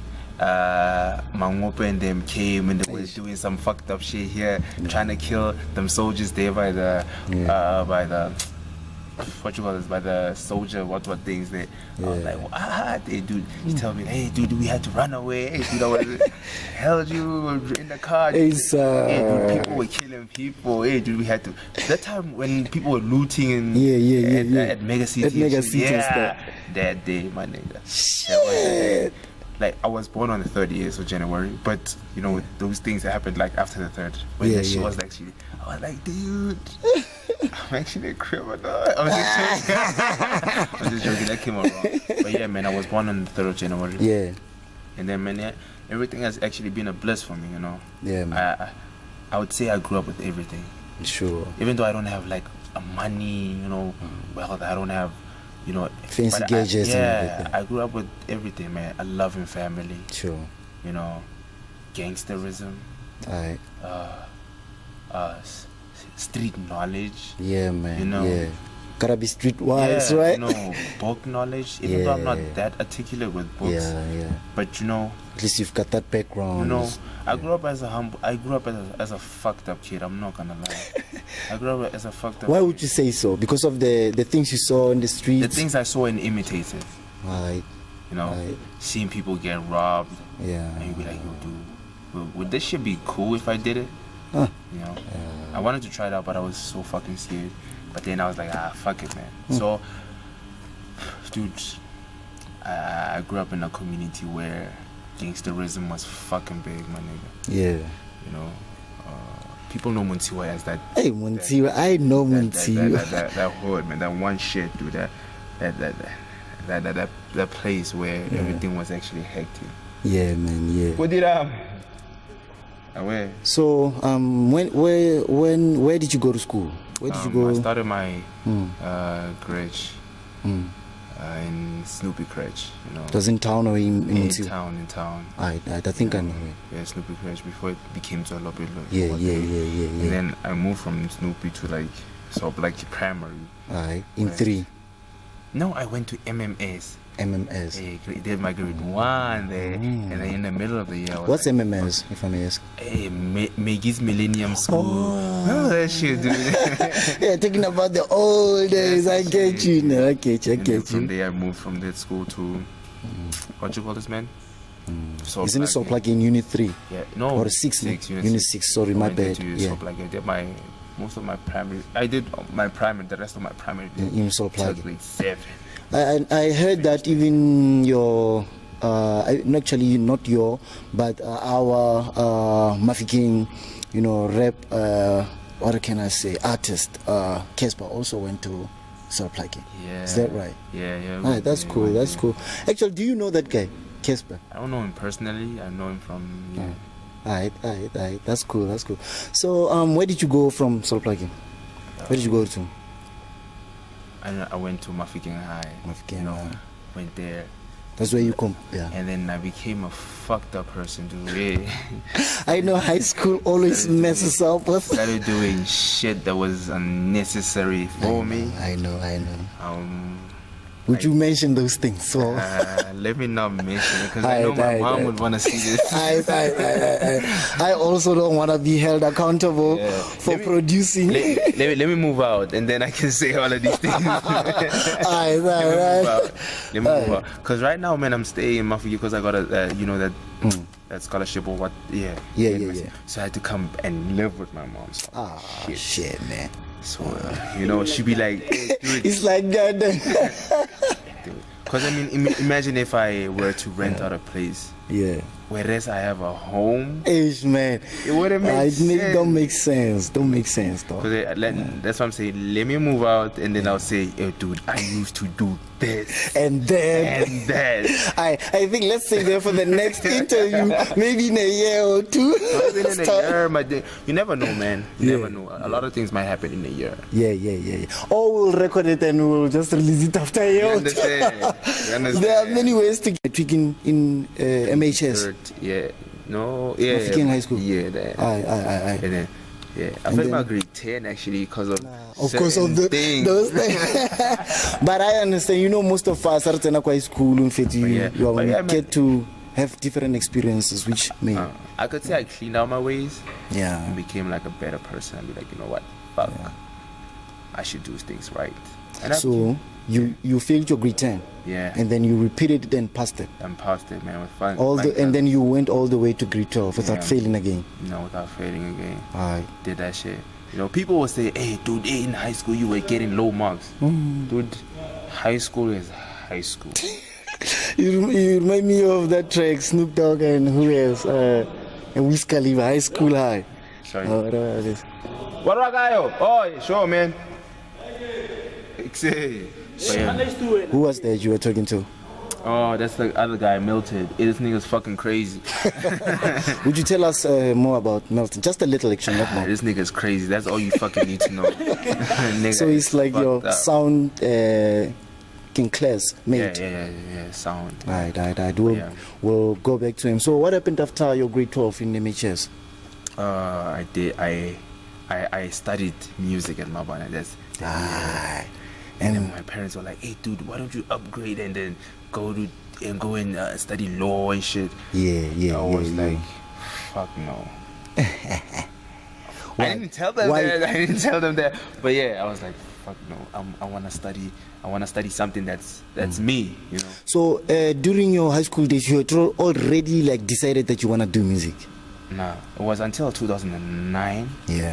Mangope and them came and they were doing some fucked up shit here, trying to kill them soldiers there by the what you call this, by the soldier what things there. I was like, what? Hey, dude, he told me, hey, dude, we had to run away. Hey, dude, I was held you in the car. Hey, dude, people were killing people. Hey, dude, we had to. That time when people were looting and at Mega City. That day, my nigga. Shit. Like, I was born on the 30th of January, but you know, those things that happened like after the 3rd. When the shit was actually, I was like, dude, I'm actually a criminal. I was just joking. That came out wrong. But yeah, man, I was born on the 3rd of January. Yeah. And then, man, everything has actually been a bliss for me, you know. Yeah, man. I would say I grew up with everything. Sure. Even though I don't have like a money, you know, wealth, I don't have, you know, fancy gadgets and everything. I grew up with everything, man. A loving family. Sure. You know, gangsterism. Alright. Street knowledge. Yeah, man. You know. Yeah. Gotta be streetwise, right? You know, book knowledge. Even though I'm not that articulate with books. Yeah. But you know, at least you've got that background. You know, I grew up as a fucked up kid. I'm not gonna lie. I grew up as a fucked up. Why would you say so? Because of the things you saw in the streets. The things I saw and imitated. Right. You know, seeing people get robbed. Yeah. And you'd be like, yo, dude, would this shit be cool if I did it? Huh. You know, I wanted to try it out, but I was so fucking scared. But then I was like, fuck it, man. So, dude, I grew up in a community where gangsterism was fucking big, my nigga. Yeah. You know, people know Muntiwa as that. Hey, Muntiwa, I know Muntiwa. That hood, man. That one shit, dude. That place where everything was actually hectic. Yeah, man. Yeah. What did Where? So, where did you go to school? Where did you go? I started my crèche in Snoopy crèche. You know. It was in town or in Muntiwa? In town. I think I know it. Yeah, Snoopy crèche before it became to a lot bit. Yeah. And then I moved from Snoopy to like primary. Alright, in 3. No, I went to MMS. MMS. Hey, did my grade 1 there, and then in the middle of the year. What's like, MMS, if I may ask? Hey, Maggie's Millennium School. Oh, that shit, dude. Yeah, talking about the old days. I get you now. I get you. From there, I moved from that school to what you call this, man? Isn't it so like in Unit 3? Yeah, no. Or 6? Unit 6. Sorry, my bad. Yeah. I did most of my primary. I did my primary. The rest of my primary. In Soplagi. Grade 7. I heard that even your, actually not your, but our Mafiking, you know, rap, what can I say, artist, Casper also went to Soplagi. Yeah. Is that right? Yeah. Alright, that's cool. That's cool. Actually, do you know that guy, Casper? I don't know him personally. I know him from. Yeah. Alright. That's cool. So, where did you go from Soplagi? Where did you go to? I went to Mafiking High. Went there. That's where you come. Yeah. And then I became a fucked up person, dude. I know high school always messes up. Started doing shit that was unnecessary for me. I know. Would you mention those things? So let me not mention it because I know my mom would want to see this. I also don't want to be held accountable for producing. Let me move out and then I can say all of these things. Let me move out. Because right now, man, I'm staying in Mafia because I got that scholarship or what? Yeah. So I had to come and live with my mom. So, shit, man. So, she'd be like, hey, dude. It's like that. Because, I mean, imagine if I were to rent out a place Yeah. Whereas I have a home. Age, man. It wouldn't make sense. Don't make sense. Don't make sense, though. That's what I'm saying. Let me move out, and then I'll say, "Hey, dude, I used to do this and then and that." I think let's say that for the next interview, maybe in a year or two. Even in a year, you never know, man. You never know. A lot of things might happen in a year. Yeah. Or we'll record it and we'll just release it after a year. You understand? There are many ways to get tweaking in MHS. Yeah. No. Yeah. Mafikeng High School. Yeah. That. Aye. And then, yeah. I felt about grade 10 actually because of course of those things. But I understand. You know, most of us are in high school. In fact, you get to have different experiences, which may. I could say I cleaned out my ways. Yeah. And became like a better person. I'd be like, you know what? Fuck. Yeah. I should do things right. And so you failed your grade 10. Yeah. And then you repeated it and passed it. And passed it, man. With fun. And then you went all the way to grade 12 without failing again. No, without failing again. Alright. Did that shit. You know, people will say, "Hey, dude, in high school you were getting low marks." Dude, high school is high school. You remind me of that track, Snoop Dogg and who else? And Wiz Khalifa, High School High. Sorry. Whatever it is. What do I got, yo? Oh, sure, man. Who was that you were talking to? Oh, that's the other guy, Milton. This nigga's fucking crazy. Would you tell us more about Milton? Just a little action, not more. This nigga's crazy. That's all you fucking need to know. So he's like your sound King Class mate. Yeah, sound. Right. We'll go back to him. So what happened after your grade 12 in MHS? I studied music at Mabana. And then my parents were like, "Hey, dude, why don't you upgrade and then go and study law and shit?" Yeah. I was like, "Fuck no." I didn't tell them that. But yeah, I was like, "Fuck no." I wanna study something that's me, you know. So during your high school days, you had already like decided that you wanna do music. Nah, it was until 2009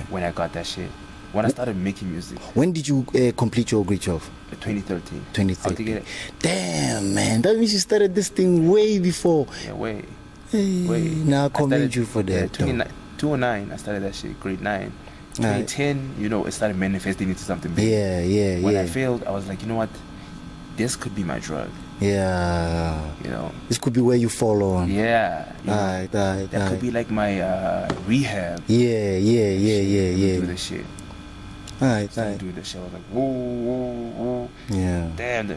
when I got that shit. When I started making music. When did you complete your grade 12? 2013. 2013. Damn, man. That means you started this thing way before. Yeah, way. Now I commend you for that. 2009, I started that shit, grade 9. 2010, you know, it started manifesting into something big. Yeah. When I failed, I was like, you know what? This could be my drug. Yeah. You know. This could be where you fall on. Yeah. That could be like my rehab. Yeah. Do the shit. Alright. Do the shit. I was like, whoa. Yeah. Damn.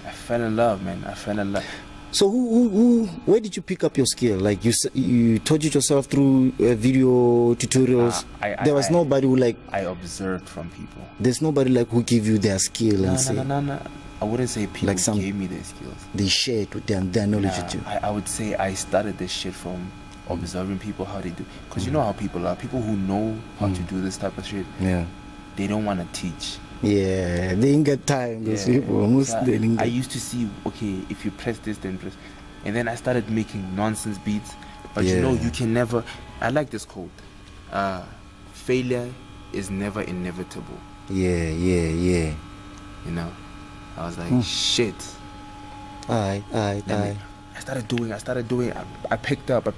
I fell in love, man. So where did you pick up your skill? Like you taught it yourself through video tutorials? There was nobody who like... I observed from people. There's nobody like who give you their skill and say... No. I wouldn't say people like gave me their skills. They shared their knowledge with you. I would say I started this shit from observing people how they do. Because you know how people are. People who know how to do this type of shit. Yeah. They don't want to teach. Yeah, they ain't got time. Those people, I used to see, okay, if you press this, then press. And then I started making nonsense beats. But you know, you can never. I like this quote. Failure is never inevitable. Yeah. You know, I was like, shit. Aye. I started doing. I picked up.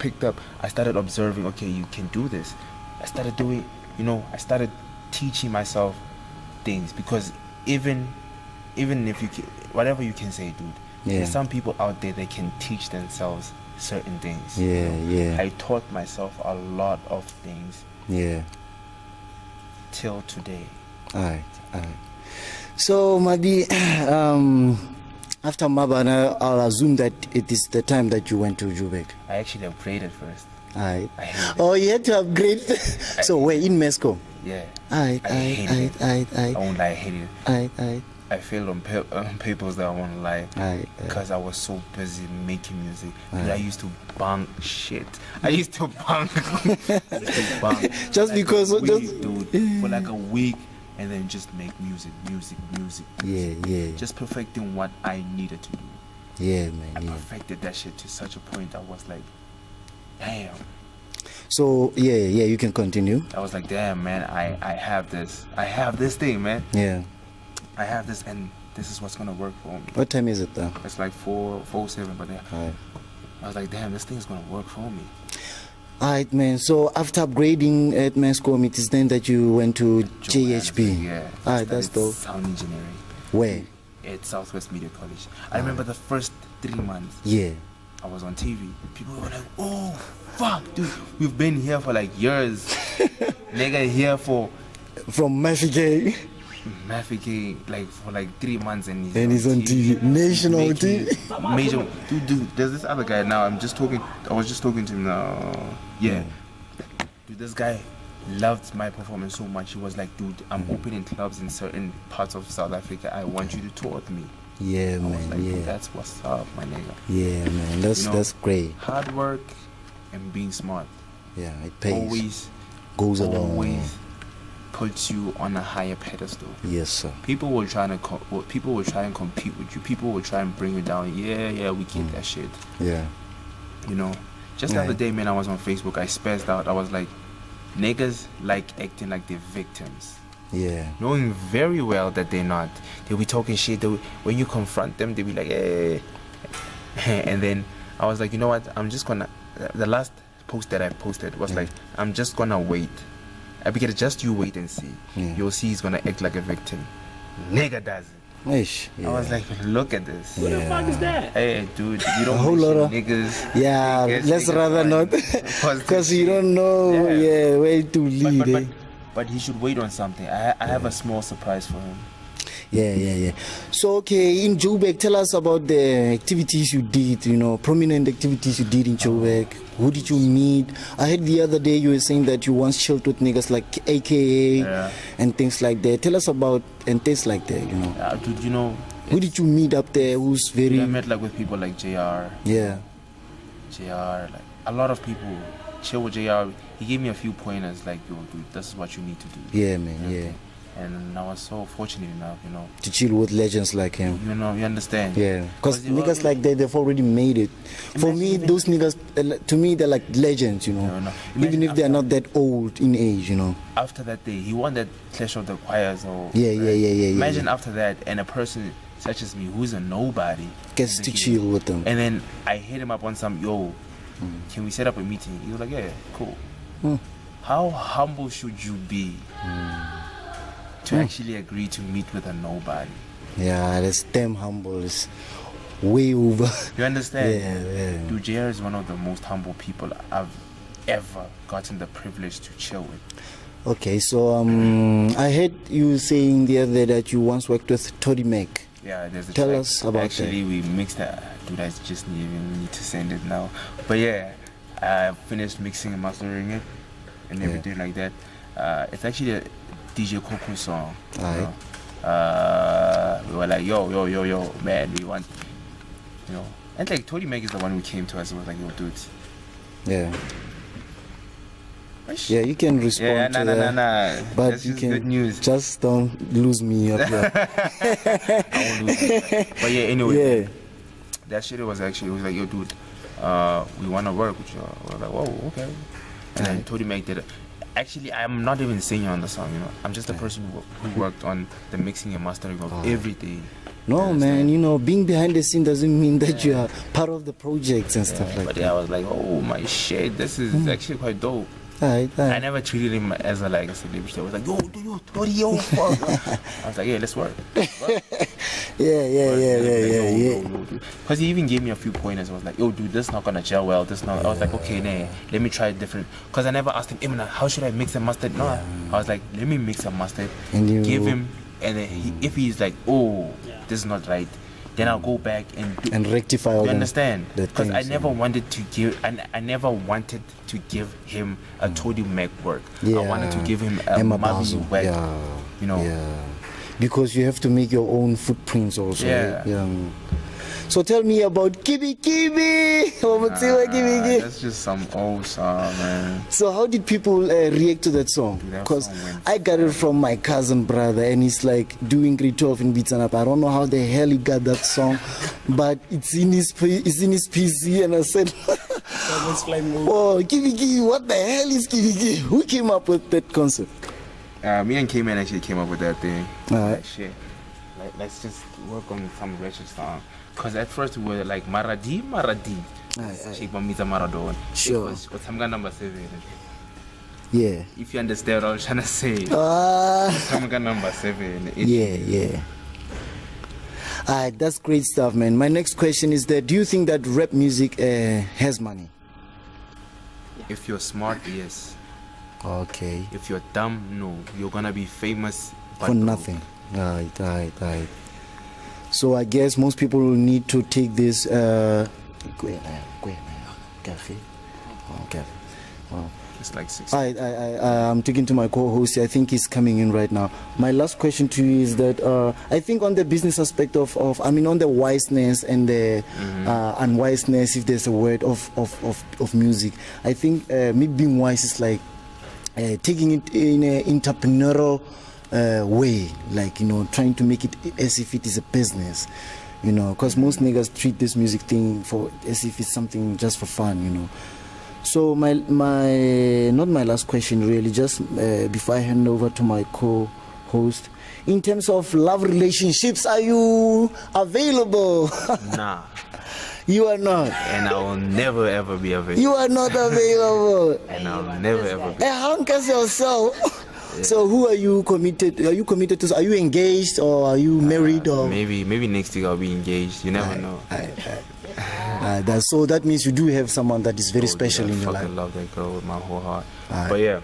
I started observing. Okay, you can do this. I started doing. You know, I started teaching myself things, because even if you can, whatever you can say, dude, there's some people out there that can teach themselves certain things. Yeah. I taught myself a lot of things. Yeah. Till today. Alright. So maybe after Mabana, I'll assume that it is the time that you went to Joburg. I actually upgraded first. Aye. You had to upgrade. So where in Mesco? Yeah. I won't lie, I hated it. I failed on papers that I won't lie. Because I was so busy making music. Dude, I used to bang shit. Just because dude, for like a week, and then just make music. Yeah. Just perfecting what I needed to do. Yeah, man. I perfected that shit to such a point I was like, damn. So you can continue. I was like, damn, man, I have this thing, man. Yeah. I have this, and this is what's gonna work for me. What time is it though? It's like 4:07, but yeah. Alright. I was like, damn, this thing's gonna work for me. Alright, man. So after upgrading at Manscom, it is then that you went to JHP. Yeah. Alright, that's dope. Sound engineering Where? at Southwest Media College. I remember the first 3 months. Yeah. I was on TV. People were like, oh, fuck, dude, we've been here for like years. Nigga here for From Mafike. like for like 3 months and he's on TV. National making TV. Major, dude, there's this other guy now. I was just talking to him now. Yeah. Dude, this guy loved my performance so much. He was like, dude, I'm opening clubs in certain parts of South Africa. I want you to tour with me. Yeah, I was man. like, Yeah. that's what's up, my nigga. Yeah, man. That's great. Hard work and being smart Yeah, it pays. always Goes along. always puts you on a higher pedestal. Yes, sir. People will try and compete with you. People will try and bring you down. Yeah, we get that shit. Yeah. You know. Just the other day, man, I was on Facebook. I spazzed out. I was like, niggas like acting like they're victims, Yeah. knowing very well that they're not. They'll be talking shit. When you confront them, they'll be like, hey. And then I was like, you know what? I'm just gonna. The last post that I posted was like, I'm just gonna wait. Because just you wait and see. Yeah. You'll see he's gonna act like a victim. Nigga does it. Ish. Yeah. I was like, look at this. Who the fuck is that? Hey, dude, you don't A whole lot of niggas. Yeah, niggas, let's niggas rather on not, positive because you shit. don't know. Yeah. Yeah, way to lead. eh? But he should wait on something. I have a small surprise for him. Yeah. So, okay, in Joburg, tell us about the activities you did, prominent activities you did in Joburg. Who did you meet? I heard the other day you were saying that you once chilled with niggas like AKA and things like that. Tell us about and things like that, Dude, Who did you meet up there who's very... I met like with people like JR. Yeah. JR, like a lot of people chill with JR. He gave me a few pointers like, yo, dude, this is what you need to do. Yeah, man, yeah. And I was so fortunate enough, To chill with legends like him. You understand? Yeah, because niggas like that, they've already made it. For me, those niggas, to me, they're like legends, No. Even if they're not that old in age, After that day, he won that Clash of the Choirs. Yeah. Imagine after that, and a person such as me, who's a nobody, Gets to chill with them. And then I hit him up on some, can we set up a meeting? He was like, yeah, cool. How humble should you be to actually agree to meet with a nobody? Yeah, that's damn humble. It's way over. You understand? Yeah. Dude, JR is one of the most humble people I've ever gotten the privilege to chill with. Okay, so I heard you saying the other day that you once worked with Toddy Mac. Yeah, there's a Tell track. us about Actually, we mixed that. Dude, I just need to send it now. But yeah, I finished mixing and mastering it and everything like that. It's actually a DJ Coco song. We were like, yo, man, we want, and like Toddy Mac is the one who came to us and was like, yo, dudes. Yeah. Yeah, you can respond to that. Nah. But That's you just can good news. just don't lose me up here. I won't lose it. But yeah, anyway. Yeah. That shit was like, yo, dude, we want to work with you. We're like, whoa, okay. And then Toddy Mac did it. Actually, I'm not even singing on the song, I'm just the person who worked on the mixing and mastering of everything. No, man, being behind the scene doesn't mean that you are part of the projects and stuff like But that. yeah, I was like, oh my shit, this is actually quite dope. Alright. I never treated him as a celebrity. I was like, yo, fuck. I was like, yeah, let's work. Yeah. Because he even gave me a few pointers. I was like, yo, dude, this is not gonna gel well. I was like, okay, nah, let me try it different. Because I never asked him, Imana, how should I mix and mustard? No, I was like, let me mix and mustard. And you give him, and then if he's like, oh, this is not right, then I'll go back and rectify all you understand? the Because I things, never wanted to give, I never wanted to give him a Toddy Mac work. Yeah. I wanted to give him a Mabaso work. Yeah. Yeah. Because you have to make your own footprints also. Yeah. Right? Yeah. So tell me about Kibi. That's just some old song, man. So how did people react to that song? Because I got it from my cousin brother, and he's like doing grade 12 in Beatsanap. I don't know how the hell he got that song, but it's in his PC, and I said, oh, Kibi, what the hell is Kibi? Who came up with that concept? Me and K-Man actually came up with that thing. Alright. Like, shit. Let's just work on some ratchet song. Because at first we were like, Maradi. Shape Mamita Maradona. Sure. What's number 7? Yeah. If you understand what I'm trying to say. Ah. Thabang number 7. Yeah. Alright, that's great stuff, man. My next question is that do you think that rap music has money? If you're smart, yes. Okay. If you're dumb, no. You're gonna be famous but For broke. nothing. Right. So I guess most people will need to take this cafe. It's like 6. I'm talking to my co-host. I think he's coming in right now. My last question to you is that I think on the business aspect on the wiseness and the unwiseness, if there's a word of music, I think me being wise is like taking it in an entrepreneurial way, like, trying to make it as if it is a business, because most niggas treat this music thing as if it's something just for fun, So my not my last question really, just before I hand over to my co-host, in terms of love relationships, are you available? Nah. You are not. And I will never ever be available. You are not available. And I'll never ever be. Handcuff yourself. So who are you committed? Are you committed to? Are you engaged or are you married or? Maybe next week I'll be engaged. You never know. So that means you do have someone that is very special in your life. I love that girl with my whole heart. But yeah.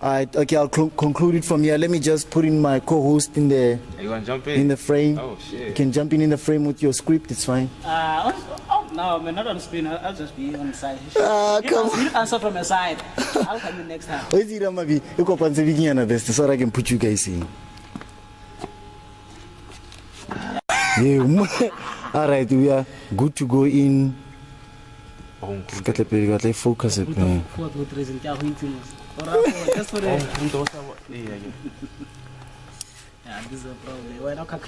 Alright, okay, I'll conclude it from here. Let me just put in my co-host in the. Are you gonna jump in? In the frame. Oh shit. You can jump in the frame with your script. It's fine. No, man, not on screen. I'll just be on the side. Come You answer from the side. I'll come in next time. Where's Iramabi? You go pan the best so I can put you guys in. Alright, we are good to go in. Focus it, man. Just for the. Yeah, this is a problem. Why not cut?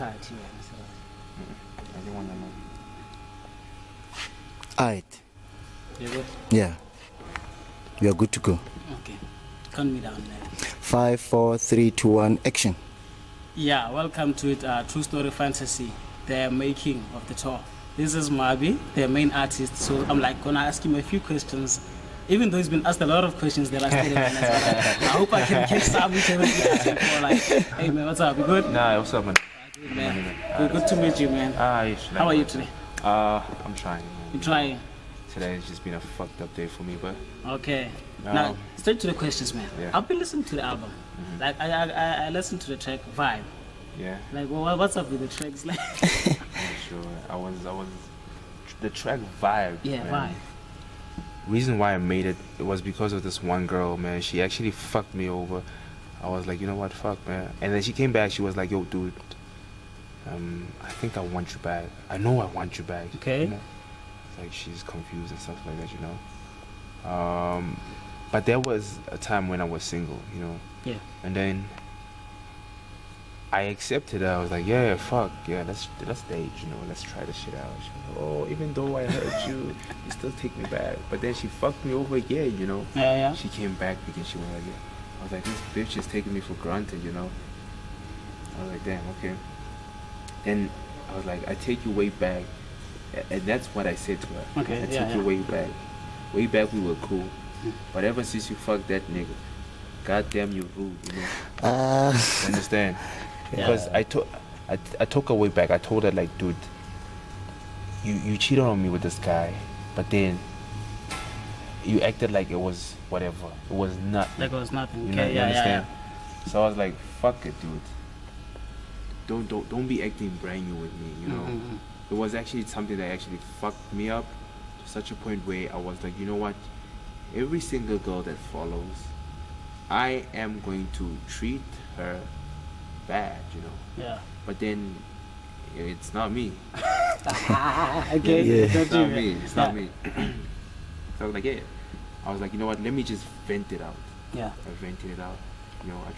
Alright. You good? Yeah. We are good to go. Okay. Count me down there. 5, 4, 3, 2, 1, action. Yeah, welcome to it, True Story Fantasy, the making of the tour. This is Mabi, the main artist. So I'm gonna ask him a few questions, even though he's been asked a lot of questions that I still didn't answer. I hope I can catch some which I will be asking for. Hey man, what's up? You good? Nah, what's up, man? Good, man. Good to meet you, man. How are you today? I'm trying. You trying? Today has just been a fucked up day for me, but. Okay. Now, straight to the questions, man. Yeah. I've been listening to the album. Like I listened to the track Vibe. Yeah. Like, well, what's up with the tracks? Like, Sure. I was. The track Vibe. yeah, man. Vibe. Reason why I made it was because of this one girl, man. She actually fucked me over. I was like, you know what, fuck, man. And then she came back. She was like, yo, dude. I think I want you back. I know I want you back. Okay. You know? It's like she's confused and stuff like that, you know. But there was a time when I was single, you know. Yeah. And then I accepted it. I was like, yeah, fuck, yeah, let's date, you know, let's try this shit out. She was like, oh, even though I hurt you, you still take me back. But then she fucked me over again, you know. Yeah. She came back because she was like, yeah. I was like, this bitch is taking me for granted, you know. I was like, damn, okay. Then I was like, I take you way back. And that's what I said to her. Okay, I took you way back. Way back we were cool. But ever since you fucked that nigga, goddamn you rude, you know. You understand? Because I took her way back. I told her like, dude, you cheated on me with this guy, but then you acted like it was whatever. It was nothing. Like it was nothing. You Okay, know, you understand? yeah. So I was like, fuck it, dude. Don't be acting brand new with me, you know. It was actually something that actually fucked me up to such a point where I was like, you know what? Every single girl that follows, I am going to treat her bad, you know. Yeah. But then it's not me. Okay. It's not me. It's not me. So I was like, yeah. I was like, you know what? Let me just vent it out. Yeah. I vented it out. You know, I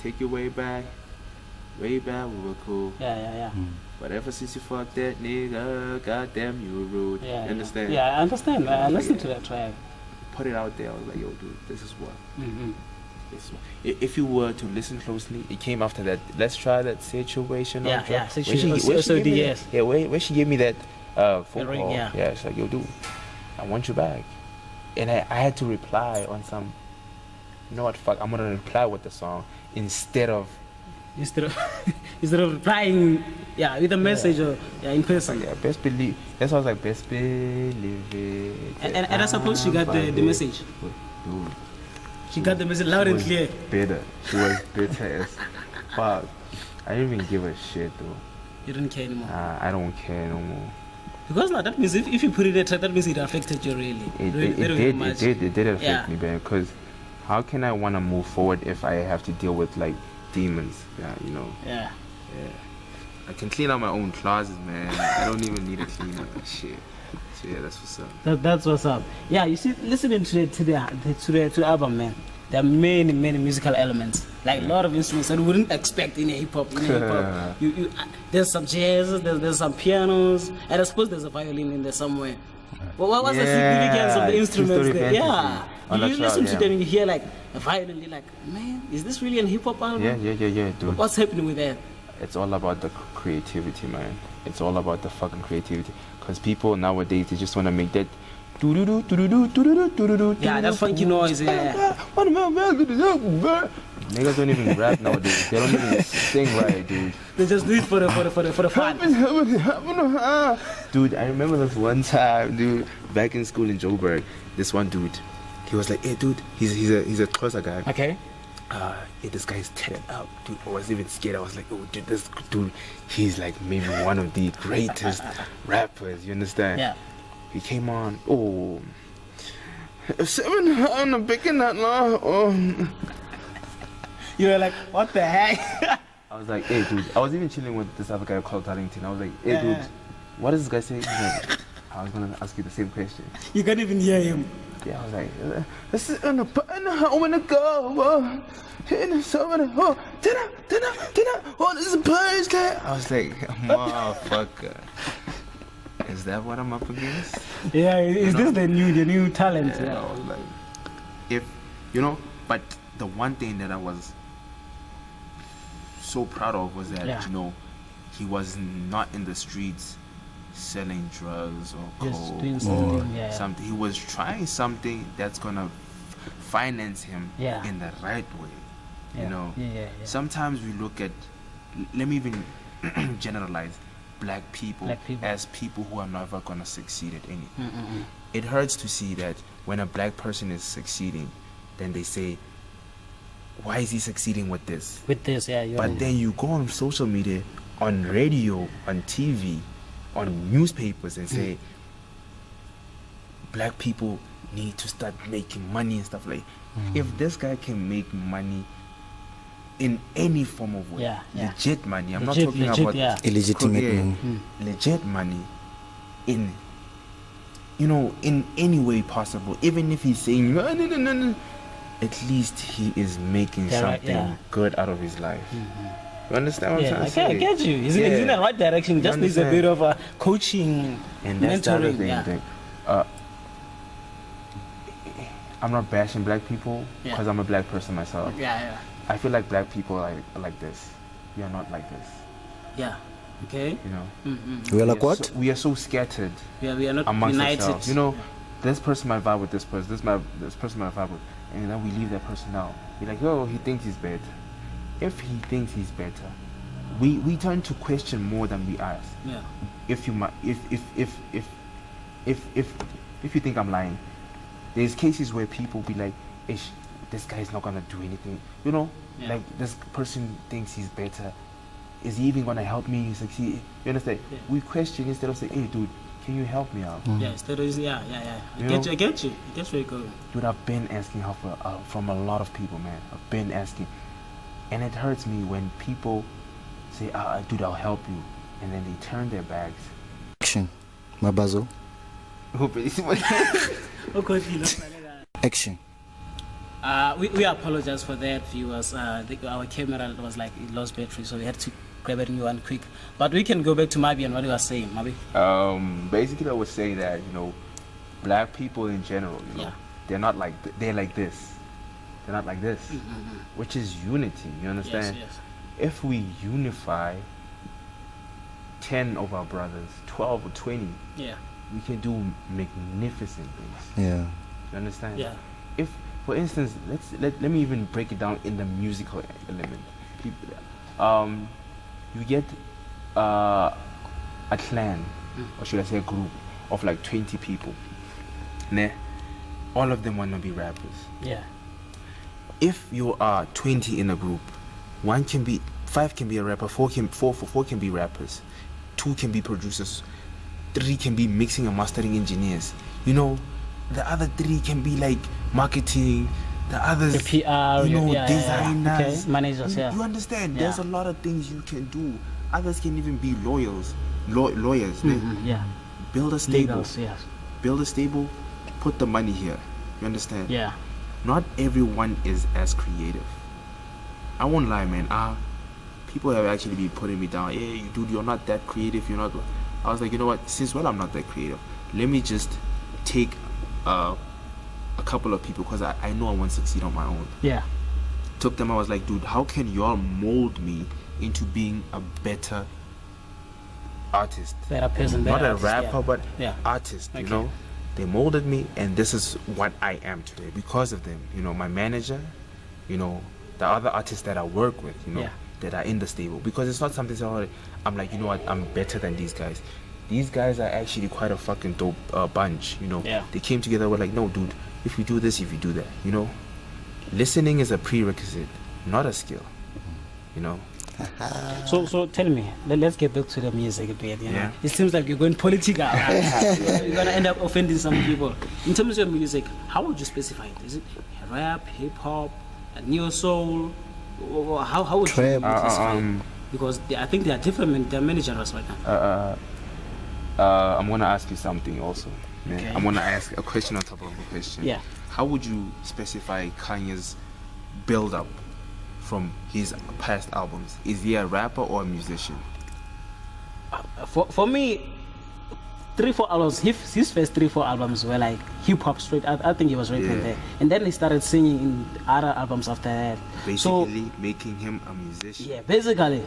take you way back. Way back, we were cool. Yeah. But ever since you fucked that nigga, goddamn, you were rude. Yeah. You understand? Yeah, I understand. I listened to that track. Put it out there. I was like, yo, dude, this is what. Mm-hmm. This is what. If you were to listen closely, it came after that. Let's try that situation. Yeah. Where she gave me that phone ring, call. yeah. Yeah, it's like, yo, dude, I want you back. And I had to reply on some, you know what, fuck, I'm gonna reply with the song instead of Instead of instead of replying, with a message or in person. yeah, best believe. That's why I was like, best believe it. And I suppose she got the message. Dude, She got the message loud and was clear. bitter. She was bitter as fuck. I didn't even give a shit though. You don't care anymore. I don't care no more. Because now that means if you put it there, that means it affected you really. It did affect Yeah. me, man. Because how can I want to move forward if I have to deal with like demons? Yeah, you know. Yeah. I can clean out my own closets, man. I don't even need a cleaner. Shit. So yeah, that's what's up. That's what's up. Yeah, you see, listening to the album, man. There are many musical elements, like a lot of instruments that we wouldn't expect in a hip hop. There's some jazz, there's some pianos, and I suppose there's a violin in there somewhere. But what was the significance of the instruments there? Yeah, you listen to them and you hear like a violin, you're like, man, is this really a hip hop album? Yeah, dude. What's happening with that? It's all about the creativity, man. It's all about the fucking creativity. Because people nowadays, they just want to make that yeah, that funky noise, yeah. Niggas don't even rap nowadays. They don't even sing right, dude. They just do it for the fun. Dude, I remember this one time, dude, back in school in Joburg, this one dude, he was like, hey, dude, he's a closer guy. Okay. Hey, this guy's tatted up, dude. I was even scared. I was like, oh, dude, this dude, he's like maybe one of the greatest rappers. You understand? Yeah. He came on. Oh, 7 on a big nut law. Oh. You were like, what the heck? I was like, hey, dude. I was even chilling with this other guy called Darlington. I was like, hey, dude, what does this guy say? He's like, I was gonna ask you the same question. You can't even hear him. Yeah, I was like, this is on the wanna go. Oh, this is a place. I was like, motherfucker. Is that what I'm up against? Yeah, is this the new talent? Yeah, I was like, if you know, but the one thing that I was so proud of was that you know, he was not in the streets selling drugs or coke or something. He was trying something that's gonna finance him in the right way. You know, sometimes we look at, let me even generalize black people as people who are never gonna succeed at anything. It hurts to see that when a black person is succeeding, then they say, why is he succeeding with this? With this, But then you go on social media, on radio, on TV, on newspapers and say, black people need to start making money and stuff like. If this guy can make money in any form of way, legit money. I'm not talking about illegitimate money. Legit money, in in any way possible. Even if he's saying no, at least he is making something good out of his life. You understand what I'm trying to say? I get you. He's in the right direction. Just needs a bit of coaching, and that's mentoring. The other thing. I'm not bashing black people because I'm a black person myself. I feel like black people are like this. We are not like this. Yeah. Okay. You know. We are like what? We are so scattered. Yeah, we are not amongst united. Ourselves. You know, this person might vibe with this person. This person might vibe with, and then we leave that person out. We're like, oh, he thinks he's better. If he thinks he's better, we turn to question more than we ask. Yeah. If you think I'm lying, there's cases where people be like, ish, this guy's not gonna do anything. You know, like this person thinks he's better. Is he even gonna help me succeed? You understand? Yeah. We question instead of saying, hey, dude, can you help me out? Yeah, instead of I get you. It gets very good. Dude, I've been asking help from a lot of people, man. I've been asking, and it hurts me when people say, dude, I'll help you, and then they turn their backs. Action, Mabaso. Action. We apologize for that, viewers. Our camera was like, it lost battery, so we had to grab a new one quick. But we can go back to Mabi and what you were saying, Mabi. Basically, I was saying that, you know, black people in general, you know, they're not like, they're like this. They're not like this, which is unity, you understand? Yes. If we unify 10 of our brothers, 12 or 20, we can do magnificent things. Yeah. You understand? Yeah. If, for instance, let me even break it down in the musical element. You get a clan, or should I say a group of like 20 people. Nah, all of them want to be rappers. Yeah. If you are 20 in a group, 5 can be a rapper, 4 can be rappers, 2 can be producers, 3 can be mixing and mastering engineers. You know, the other 3 can be like marketing, the others, The PR, you know, yeah, designers, okay, managers, you understand? There's a lot of things you can do. Others can even be lawyers. Yeah. Build a stable. Legals, yes. Build a stable. Put the money here. You understand? Yeah. Not everyone is as creative. I won't lie, man. People have actually been putting me down. Yeah, dude, you're not that creative. You're not. I was like, you know what? Since when I'm not that creative, let me just take a couple of people, because I know I won't succeed on my own. Yeah. Took them. I was like, dude, how can y'all mold me into being a better artist? Better person, Not better a artist, rapper, yeah. but Yeah. artist. You Okay. know, they molded me, and this is what I am today because of them. You know, my manager, you know, the other artists that I work with, you know, Yeah. that are in the stable. Because it's not something so I'm like, you know what, I'm better than these guys. These guys are actually quite a fucking dope bunch. You know, Yeah. they came together. We're like, no, dude, if you do this, if you do that, you know, listening is a prerequisite, not a skill. You know. So tell me, let's get back to the music a bit. You know, Yeah. it seems like you're going political. You're gonna end up offending some people. In terms of your music, how would you specify it? Is it rap, hip hop, neo soul? How would Trap. you classify it? Because I think there are many genres right now. I'm gonna ask you something also. Yeah. Okay. I'm gonna ask a question on top of a question. Yeah. How would you specify Kanye's build up from his past albums? Is he a rapper or a musician? For me, 3-4 albums. His first 3-4 albums were like hip hop straight. I think he was rapping Yeah. there, and then he started singing in other albums after that. So Basically, making him a musician. yeah, basically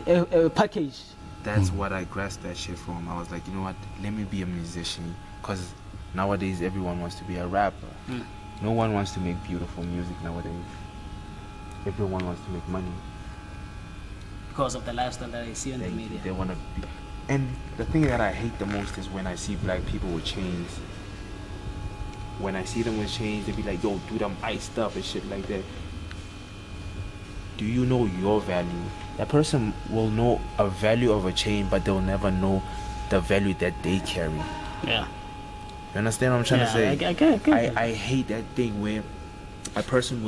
a package. That's what I grasped that shit from. I was like, you know what? Let me be a musician, because nowadays everyone wants to be a rapper. No one wants to make beautiful music nowadays. Everyone wants to make money. Because of the lifestyle that I see on the media. They want to be. And the thing that I hate the most is when I see black people with chains. When I see them with chains, they be like, yo, dude, I'm iced up and shit like that. Do you know your value? That person will know a value of a chain, but they'll never know the value that they carry. Yeah. You understand what I'm trying to say? I get it. I hate that thing where a person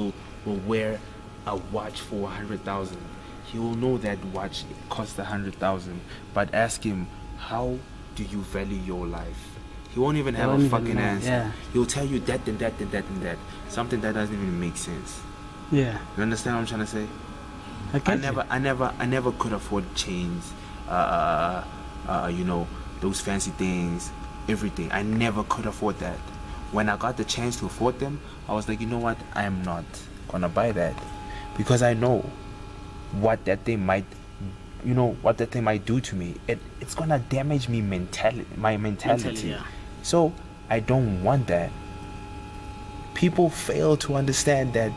will wear a watch for 100,000. He will know that watch costs 100,000, but ask him, how do you value your life? He won't even have won't a even fucking know, answer. yeah. He'll tell you that and that and that and that. Something that doesn't even make sense. Yeah. You understand what I'm trying to say? I never could afford chains, you know, those fancy things, everything. I never could afford that. When I got the chance to afford them, I was like, you know what? I am not gonna buy that, because I know what that thing might, you know, what that thing might do to me. It's gonna damage me my mentality. Yeah. So I don't want that. People fail to understand that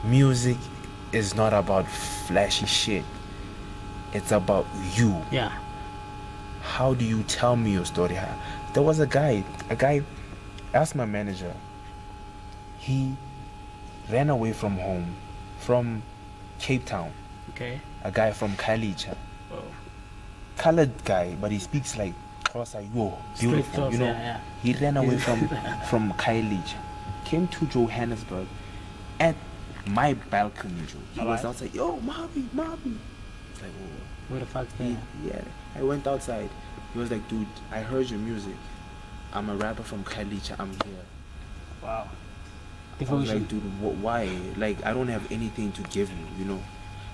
music is not about flashy shit. It's about you. Yeah. How do you tell me your story? There was a guy asked my manager. He ran away from home, from Cape Town. Okay. A guy from Khayelitsha. Colored guy, but he speaks like Xhosa. Yo, beautiful. Xhosa, You know, yeah. he ran away from Khayelitsha. Came to Johannesburg at my balcony, Joe. He was Alright. outside. Yo, Mabi. It's like, oh. What the fuck's that? Yeah, I went outside. He was like, dude, I heard your music. I'm a rapper from Khayelitsha. I'm here. Wow. I was like, dude, why? Like, I don't have anything to give you, you know.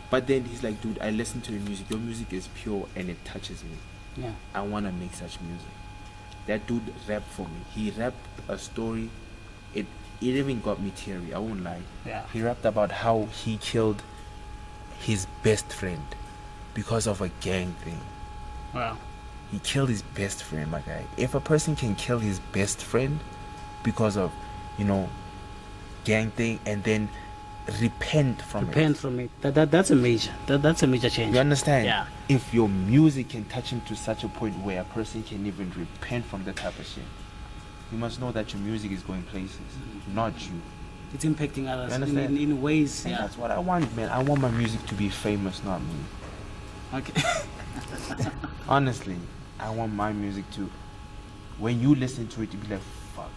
But then he's like, dude, I listen to your music. Your music is pure and it touches me. Yeah. I want to make such music. That dude rapped for me. He rapped a story. It even got me teary. I won't lie. Yeah. He rapped about how he killed his best friend because of a gang thing. Wow. he killed his best friend, my guy. If a person can kill his best friend because of, you know, gang thing, and then repent from it. That's a major change. You understand? Yeah. If your music can touch him to such a point where a person can even repent from that type of shit, you must know that your music is going places, not you. It's impacting others You understand? in ways. And Yeah. that's what I want, man. I want my music to be famous, not me. Okay. Honestly, I want my music to, when you listen to it, you be like, fuck.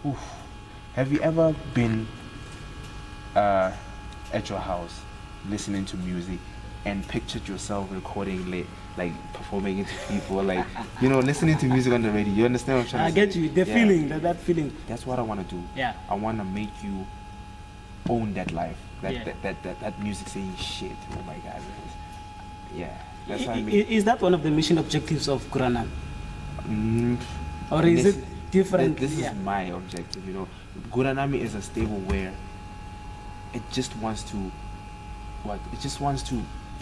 Oof. Have you ever been at your house listening to music and pictured yourself recording like performing it to people, like, you know, listening to music on the radio? You understand what I'm trying I to say? get you. The feeling, that feeling. That's what I want to do. Yeah. I want to make you own that life. That Yeah. that music saying shit. Oh my God. Yeah. That's what I mean. Is that one of the mission objectives of Kuranam? Mm, Or is this- it different? This Yeah. is my objective, you know. Guranami is a stable where it just wants to it just wants to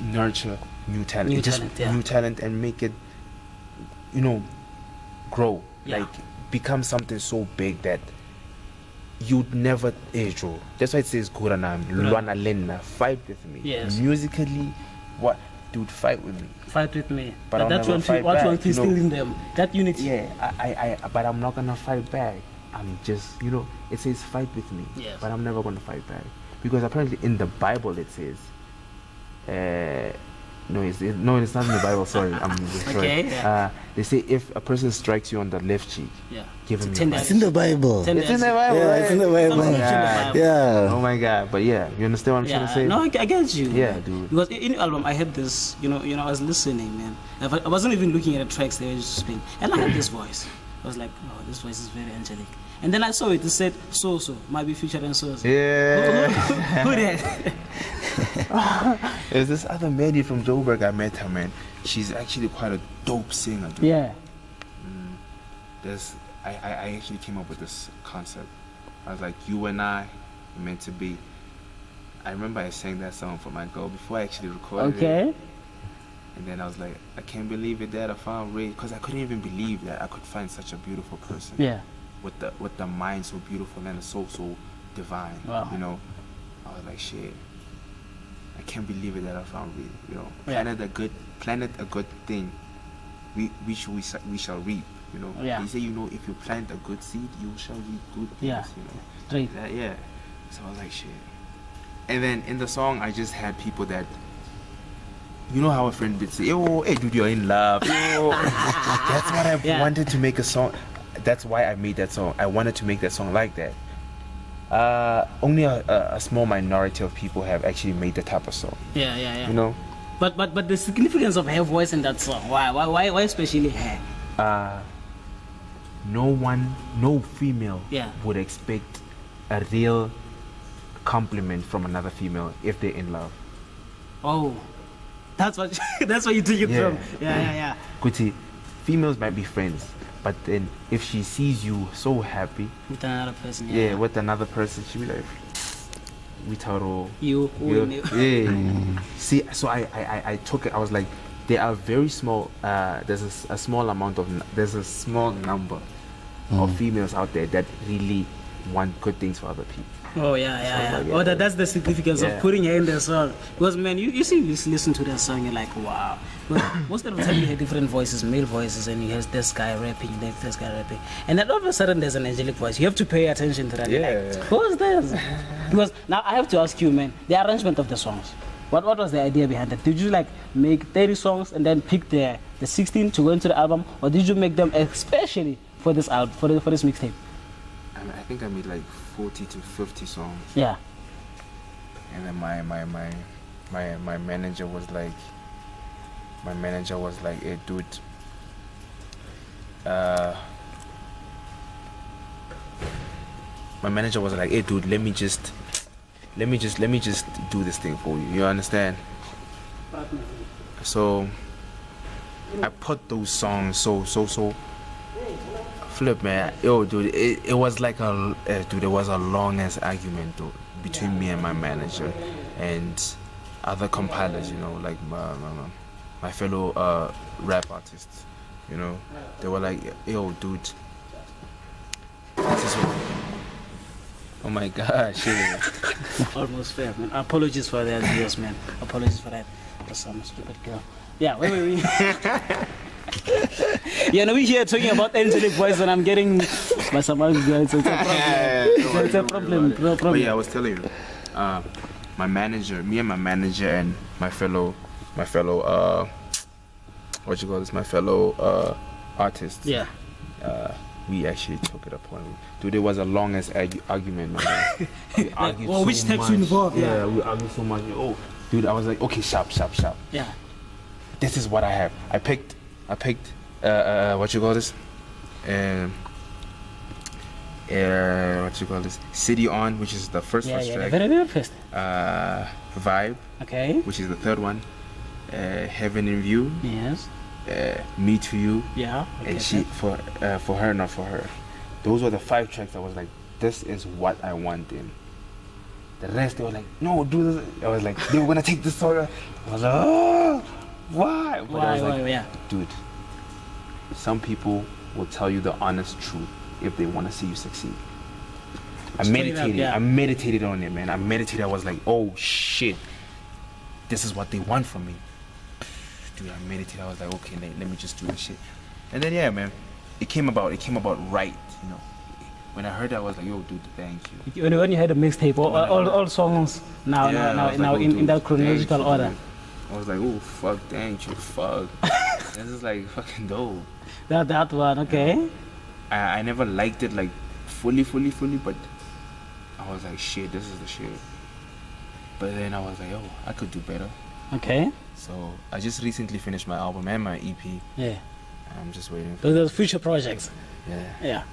nurture new talent. New talent and make it, you know, grow. Yeah. Like become something so big that you'd never age. That's why it says Guranami. Luana Lena, fight with me. Yes. Musically, what dude, fight with me. Fight with me. But I'll that's never fight what back, one thing you know. still in them. That unity. Yeah, but I'm not gonna fight back. I'm just, you know, it says fight with me. Yes. But I'm never gonna fight back. Because apparently in the Bible it says, no, it's not in the Bible, sorry. I'm sorry. Okay, yeah. They say if a person strikes you on the left cheek, Yeah. give him It's your tender. right. It's in the Bible. Tender. It's in the Bible, Yeah, right? it's in the Bible. Something in the Yeah. Bible. Yeah. Oh my God, but yeah, you understand what I'm trying to say? No, I get you. Yeah, dude. Because in the album, I had this, you know, I was listening, man. I wasn't even looking at the tracks they were just playing, and I had this voice. I was like, oh, this voice is very angelic. And then I saw it. It said so might be featuring so. Yeah. Who that? There's this other lady from Joburg, I met her, man. She's actually quite a dope singer, dude. Yeah. I actually came up with this concept. I was like, you and I are meant to be. I remember I sang that song for my girl before I actually recorded it. Okay. And then I was like, I can't believe it that I found Ray, because I couldn't even believe that I could find such a beautiful person. Yeah. With the mind so beautiful and so divine. Wow. You know, I was like, shit. I can't believe it that I found Ray. You know, Yeah. planet a good thing. We shall reap. You know, Yeah. they say, you know, if you plant a good seed, you shall reap good things. Yeah. You know, Straight. yeah. So I was like, shit. And then in the song, I just had people that, you know how a friend would say, oh, hey, dude, you're in love. Oh. That's what I Yeah. wanted to make a song. That's why I made that song. I wanted to make that song like that. Only a small minority of people have actually made that type of song. Yeah. You know, But the significance of her voice in that song. Why especially her? no female Yeah. would expect a real compliment from another female if they're in love. Oh, that's what that's what you took it Yeah. from. Yeah. Kuti, females might be friends, but then if she sees you so happy, With another person. yeah, with another person, she'll be like, Witaro. You. Yeah. See, so I took it. I was like, there are very small. There's a small amount of. There's a small number of females out there that really want good things for other people. Oh yeah. like, Oh, that's the significance Yeah. of putting her in the song. Because man, you listen to that song, you're like, wow. But most of the time you hear different voices, male voices, and you hear this guy rapping, this guy rapping, and then all of a sudden there's an angelic voice. You have to pay attention to that. You're like, who's this? Because now I have to ask you, man, the arrangement of the songs. What was the idea behind that? Did you like make 30 songs and then pick the 16 to go into the album, or did you make them especially for this album, for this mixtape? I think I made like 40 to 50 songs. Yeah. And then my manager was like, hey dude, my manager was like, hey dude, let me just do this thing for you. You understand? So I put those songs so flip, man. Yo, dude, it was like it was a long ass argument though, between me and my manager and other compilers, you know, like my fellow rap artists. You know, they were like, yo, dude, this is what. Oh my gosh, yeah. Almost fair, man. Apologies for that, yes, man. Apologies for that. That's some stupid girl. Yeah, wait. Yeah, no, we're here talking about angelic voice, and I'm getting by some other girls. It's a problem. It's a problem. No problem. But yeah, I was telling you, my manager, me and my manager and my fellow, what you call this? My fellow artists. Yeah. We actually took it upon. Dude, it was the longest argument, man. We argued well, which steps you involved? Yeah, we argued so much. Oh, dude, I was like, okay, sharp. Yeah. This is what I have. I picked. What you call this? What you call this? City On, which is the first track. Yeah, very first. Vibe. Okay. Which is the third one. Heaven in View. Yes. Me to You. Yeah. Okay, And she for her, not for her. Those were the 5 tracks. I was like, this is what I want in. The rest they were like, no, do this. I was like, they were gonna take this song. I was like, oh, why? But I was like, yeah. dude, some people will tell you the honest truth if they want to see you succeed. I meditated on it, man. I was like, oh shit, this is what they want from me. Dude, I meditated. I was like, okay, let me just do this shit. And then yeah, man, it came about right, you know. When I heard that, I was like, yo, dude, thank you. When you had a mixtape, all songs now in that chronological order. I was like, oh fuck, thank you, fuck. This is like fucking dope. That one, okay. I never liked it like fully, but I was like, shit, this is the shit. But then I was like, oh, I could do better. Okay. So I just recently finished my album and my EP. Yeah. I'm just waiting for those future projects. Yeah.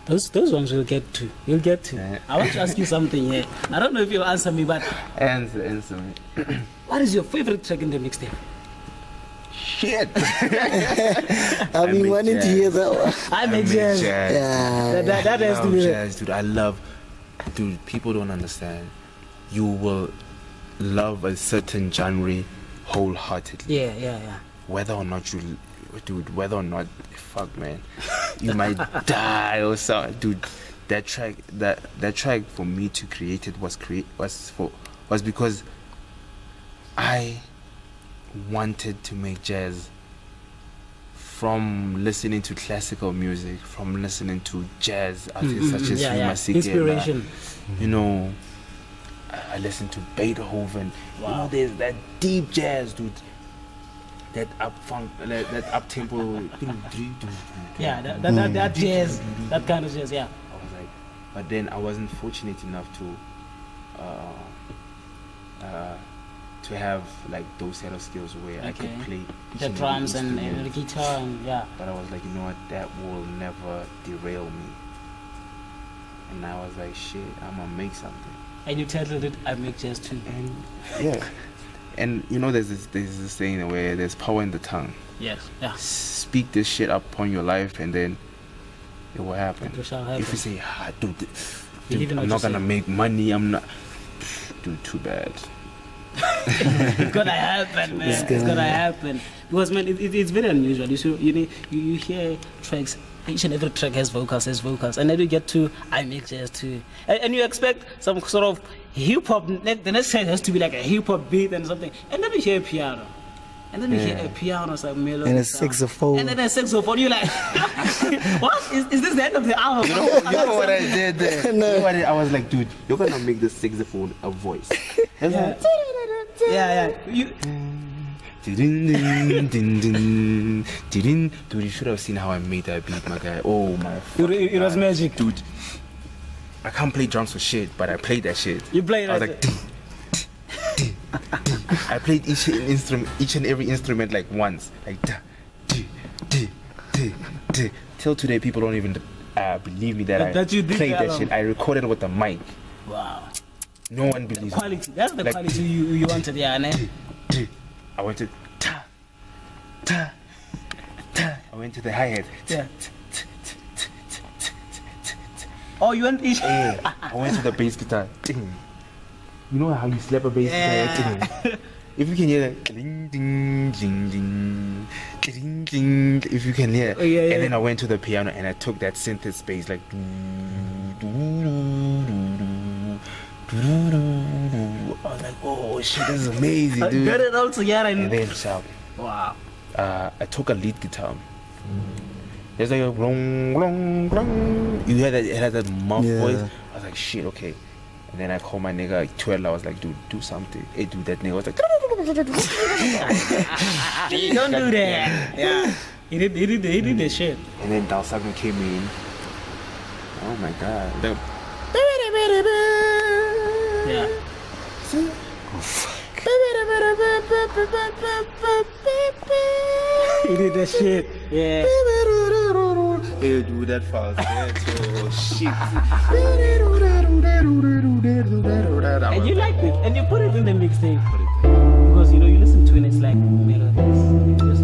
Those ones we'll get to. You'll get to. Yeah. I want to ask you something here. I don't know if you'll answer me, but answer me. What is your favorite track in the mixtape? Shit. I've been wanting to hear that one. I make jazz. Yeah. That has to be jazz, dude. I love. Dude, people don't understand. You will love a certain genre wholeheartedly. Yeah. Whether or not fuck, man, you might die or something, dude. That track for me to create it was because I wanted to make jazz from listening to classical music, from listening to jazz artists such as Masike, inspiration. You know, I listened to Beethoven. Wow. You know, there's that deep jazz, dude. That up funk, that up tempo. Yeah, that jazz, that kind of jazz. Yeah. I was like, but then I wasn't fortunate enough to have like those set of skills where I could play the drums and the guitar and yeah. But I was like, you know what, that will never derail me. And I was like, shit, I'm gonna make something. And you titled it "I Make Jazz Too." And yeah. And you know, there's this saying where there's power in the tongue. Yes. Yeah. Speak this shit upon your life, and then it will happen. It shall happen. If you say, dude, I'm not gonna make money. I'm not. Dude, too bad. It's gonna happen, man. It's gonna happen because, man, it's very unusual. You hear tracks. Each and every track has vocals, and then you get to "I Make Jazz Too," and you expect some sort of hip hop. The next track has to be like a hip hop beat and something, and then you hear a piano, and then you hear a piano, some melody, and a saxophone, and then a saxophone. You're like, what is this? The end of the album? You know what I did there? No. You know what I was like, dude, you're gonna make the saxophone a voice. Yeah. Dude, you should have seen how I made that beat, my guy. Oh my. It was magic, dude. I can't play drums for shit, but I played that shit. You played that. I was like, I played each and every instrument like once, like till today. People don't even believe me that I you played that shit. I recorded with the mic. Wow. No one believes me. Quality. That's the quality you wanted, yeah, man. I went to ta. I went to the hi-hat. Yeah. Oh, you went each. I went to the bass guitar. You know how you slap a bass guitar? If you can hear that, ding ding ding ding ding, ding, if you can hear. Oh, yeah, yeah. And then I went to the piano and I took that synth space like. I was like, oh shit, this is amazing, I dude. got it all together. And then shout. Wow. I took a lead guitar. There's like a glong, glong, glong. You hear that? It has that muff voice. I was like, shit, okay. And then I called my nigga like 12. I was like, dude, do something. Hey, dude, that nigga was like, Don't do that. Yeah. He did the shit. and then Dalsagan came in. Oh my god. Yeah. He did that shit. Yeah. Hey, dude, that fast. Oh shit. And you liked it, and you put it in the mixtape because you know you listen to it, it's like melodies.